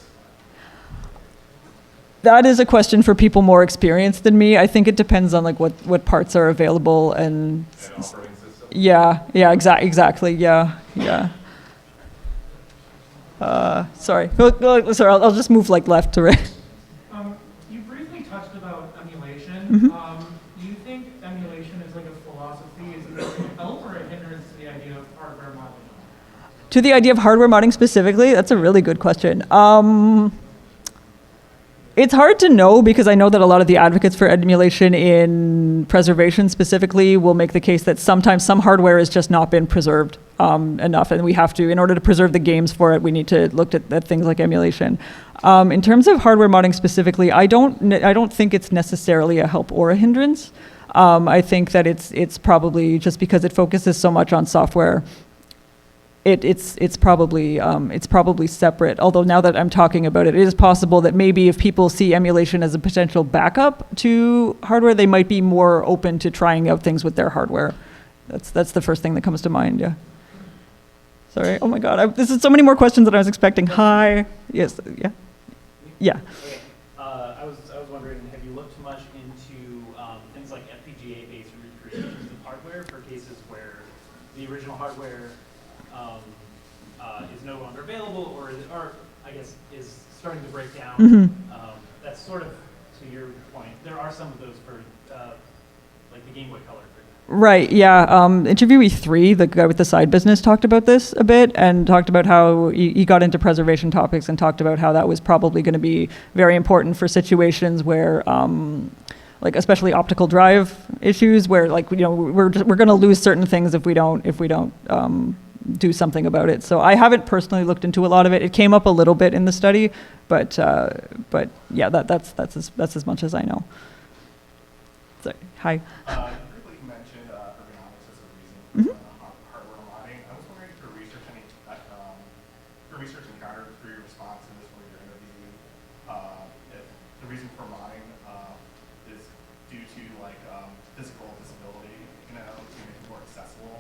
That is a question for people more experienced than me. I think it depends on like what parts are available and operating system? Yeah, exactly. Yeah. Sorry, I'll just move like left to right. You briefly touched about emulation. Mm-hmm. Do you think emulation is like a philosophy? Is it a help or a hindrance to the idea of hardware modeling? To the idea of hardware modding specifically, that's a really good question. It's hard to know because I know that a lot of the advocates for emulation in preservation specifically will make the case that sometimes some hardware has just not been preserved enough, and we have to, in order to preserve the games for it, we need to look at things like emulation. In terms of hardware modding specifically, I don't think it's necessarily a help or a hindrance. I think that it's probably just because it focuses so much on software. It's probably separate. Although now that I'm talking about it, it is possible that maybe if people see emulation as a potential backup to hardware, they might be more open to trying out things with their hardware. That's the first thing that comes to mind. Yeah. Sorry. Oh my God. This is so many more questions than I was expecting. Hi. Yes. Yeah. Yeah. Okay. I was wondering, have you looked much into things like FPGA-based recreations of hardware for cases where the original hardware is no longer available, or I guess is starting to break down? Mm-hmm. That's sort of to your point. There are some of those for like the Game Boy Color. Right, yeah. Interviewee 3, the guy with the side business, talked about this a bit and talked about how he got into preservation topics and talked about how that was probably going to be very important for situations where, like especially optical drive issues, where like we're going to lose certain things if we don't do something about it. So I haven't personally looked into a lot of it. It came up a little bit in the study, but yeah, that's as much as I know. Sorry. Hi. You mentioned ergonomics as a reason for hardware modding. I was wondering if research encountered through your response to this or your interview, if the reason for modding is due to like physical disability, to make it more accessible.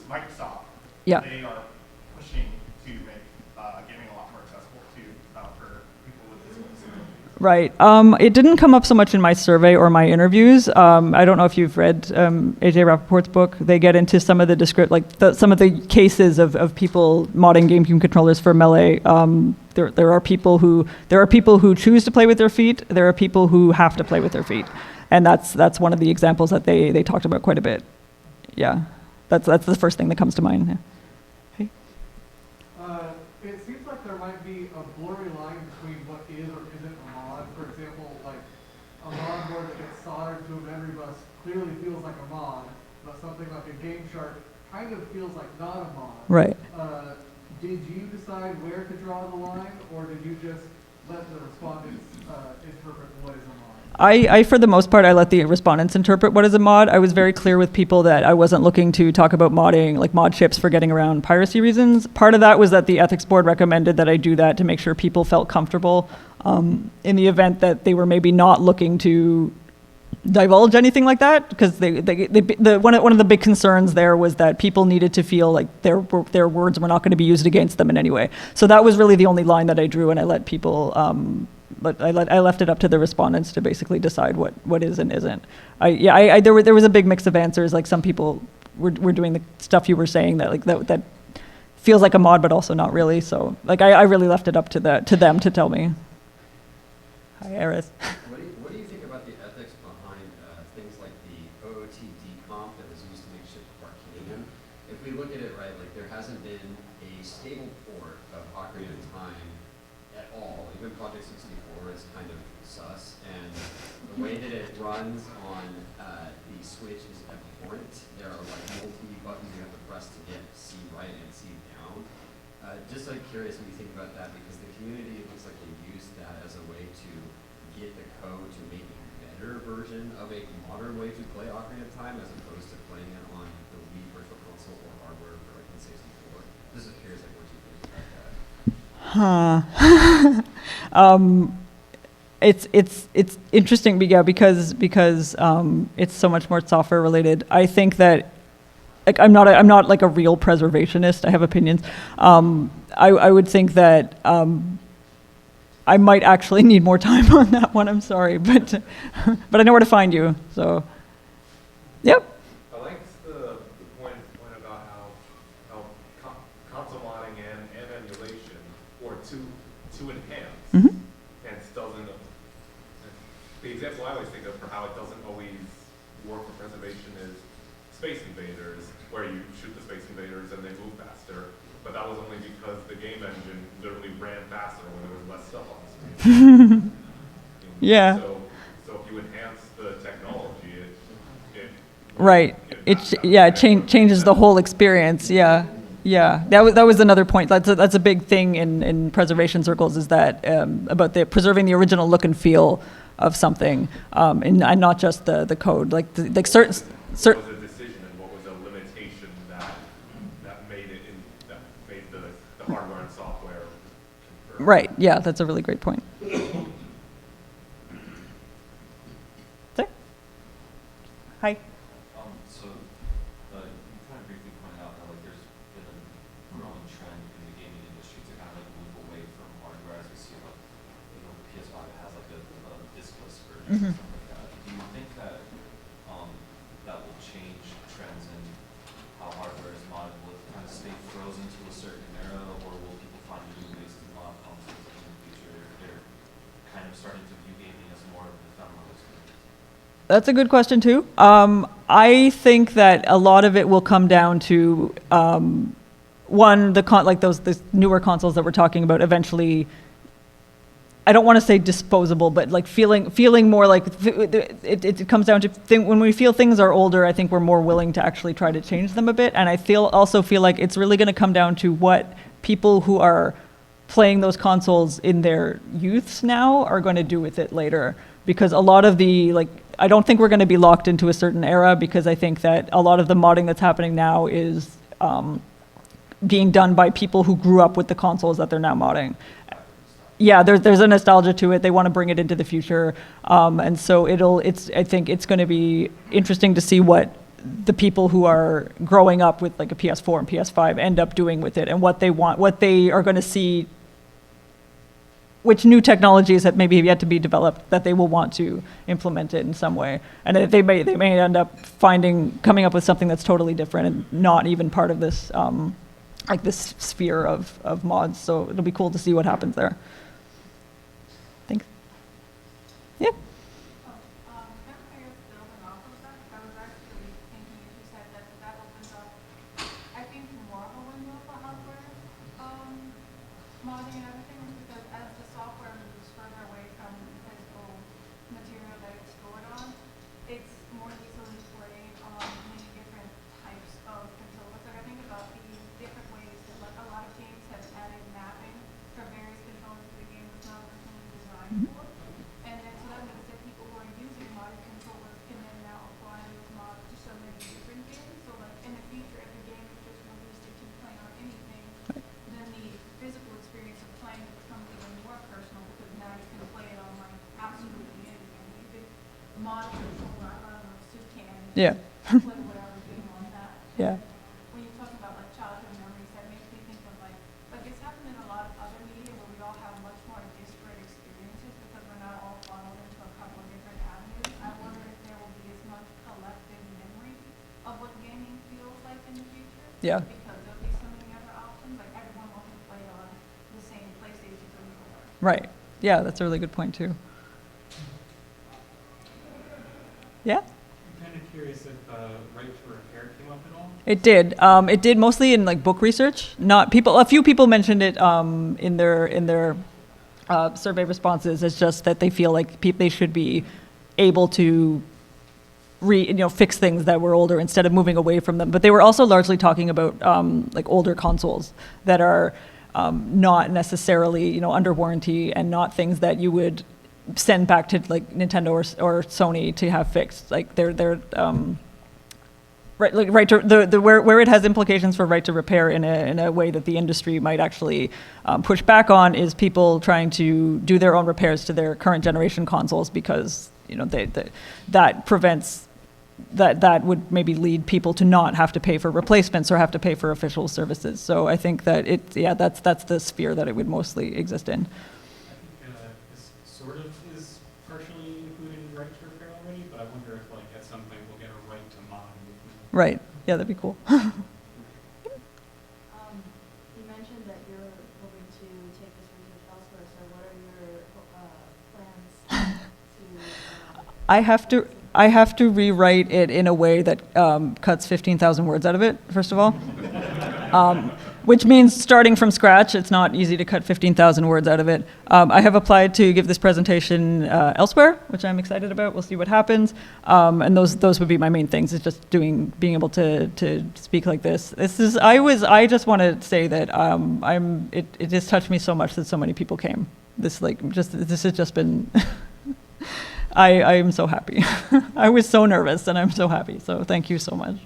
Microsoft, they are pushing to make gaming a lot more accessible for people with physical disabilities. Right. It didn't come up so much in my survey or my interviews. I don't know if you've read AJ Rappaport's book. They get into some of the some of the cases of people modding GameCube controllers for Melee. There are people who choose to play with their feet. There are people who have to play with their feet, and that's one of the examples that they talked about quite a bit. Yeah, that's the first thing that comes to mind. Yeah. Hey. It seems like there might be a blurry line between what is or isn't a mod. For example, like a mod board that gets soldered to a memory bus clearly feels like a mod, but something like a Game Shark kind of feels like not a mod. Right. Did you decide where to draw the line, or did you just let the respondents interpret what is a mod? I, for the most part, I let the respondents interpret what is a mod. I was very clear with people that I wasn't looking to talk about modding, like mod chips for getting around piracy reasons. Part of that was that the ethics board recommended that I do that to make sure people felt comfortable in the event that they were maybe not looking to divulge anything like that, because one of the big concerns there was that people needed to feel like their words were not going to be used against them in any way. So that was really the only line that I drew, and I let people. But I left it up to the respondents to basically decide what is and isn't. There was a big mix of answers. Like some people were doing the stuff you were saying that feels like a mod, but also not really. So like I really left it up to them to tell me. Hi, Eris. What do you think about the ethics behind things like the OOTD comp that was used to make shift Arcadian? If we look at it right, like there hasn't been a stable port of Ocarina of Time at all. Even Project 64 is kind of sus, and the way that it runs on the Switch is abhorrent. There are like multi-buttons you have to press to get C right and C down. Just like curious what you think about that, because the community, it looks like they used that as a way to get the code to make a better version of a modern way to play Ocarina of Time as opposed to playing it on the Wii Virtual Console or hardware for like the 64. Just curious like what you think about that. It's interesting, because it's so much more software related. I think that like I'm not like a real preservationist. I have opinions. I would think that I might actually need more time on that one. I'm sorry, but I know where to find you. So, yep. I like the point about how console modding and emulation or to enhance. Mm-hmm. Hence doesn't. The example I always think of for how it doesn't always work for preservation is Space Invaders, where you shoot the Space Invaders and they move faster. but that was only because the game engine literally ran faster when there was less stuff on the screen. Yeah. So if you enhance the technology, it Right. It changes the whole experience. Yeah. Yeah. That was another point. That's a big thing in preservation circles, is that about preserving the original look and feel of something, and not just the code. Like certain. what was a decision and what was a limitation that made it that made the hardware and software converge. Right. Yeah. That's a really great point. There. Hi. So, you kind of briefly pointed out how like there's been a growing trend in the gaming industry to kind of like move away from hardware, as we see like, PS5 has like a diskless version and stuff like that. Do you think that that will change trends in how hardware is modded? Will it kind of stay frozen to a certain era, or will people find new ways to mod consoles in the future? They're kind of starting to view gaming as more of an ephemeral experience. That's a good question too. I think that a lot of it will come down to one, the newer consoles that we're talking about eventually. I don't want to say disposable, but like feeling more like it comes down to when we feel things are older. I think we're more willing to actually try to change them a bit, and I also feel like it's really going to come down to what people who are playing those consoles in their youths now are going to do with it later. Because a lot of I don't think we're going to be locked into a certain era, because I think that a lot of the modding that's happening now is being done by people who grew up with the consoles that they're now modding. Yeah, there's a nostalgia to it. They want to bring it into the future, and so I think it's going to be interesting to see what the people who are growing up with like a PS4 and PS5 end up doing with it, and what they are going to see, which new technologies that maybe have yet to be developed that they will want to implement it in some way, and they may end up coming up with something that's totally different and not even part of this this sphere of mods. So it'll be cool to see what happens there. Thanks. Yeah. Building off of that, I was actually thinking, as you said, that opens up, I think, more of a window for hardware modding and everything, because as the software moves further away from the physical material that it's stored on, it's more easily played on many different types of controllers. Like I think about the different ways that like a lot of games have added mapping for various controllers that the game was not originally designed for. And then so that means that people who are using modded controllers can then now apply those mods to so many different games. So like in the future, if the game is just released that you can play on anything, then the physical experience of playing it becomes even more personal, because now you can play it on like absolutely anything. You could mod a controller on a soup can and Yeah. just play whatever game on that. Yeah. When you talk about like childhood memories, that makes me think of like it's happened in a lot of other media where we all have much more disparate experiences because we're not all funneled into a couple of different avenues. I wonder if there will be as much collective memory of what gaming feels like in the future. Yeah. Because there'll be so many other options. Like everyone will can play on the same PlayStation 3 or Right. Yeah, that's a really good point too. Yeah. I'm kind of curious if right to repair came up at all? It did. It did mostly in like book research. Not people. A few people mentioned it in their survey responses. It's just that they feel like they should be able to fix things that were older instead of moving away from them. But they were also largely talking about like older consoles that are not necessarily under warranty, and not things that you would send back to like Nintendo or Sony to have fixed. Like they're right to where it has implications for right to repair in a way that the industry might actually push back on, is people trying to do their own repairs to their current generation consoles, because that prevents that would maybe lead people to not have to pay for replacements or have to pay for official services. So I think that that's the sphere that it would mostly exist in. I think this sort of is partially included in right to repair already, but I wonder if like at some point we'll get a right to mod. Right. Yeah, that'd be cool. You mentioned that you're hoping to take this research elsewhere, so what are your plans to I have to rewrite it in a way that cuts 15,000 words out of it, first of all. which means starting from scratch. It's not easy to cut 15,000 words out of it. I have applied to give this presentation elsewhere, which I'm excited about. We'll see what happens. And those would be my main things, is just being able to speak like this. I just want to say that it just touched me so much that so many people came. This has just been, I am so happy. I was so nervous and I'm so happy. So thank you so much.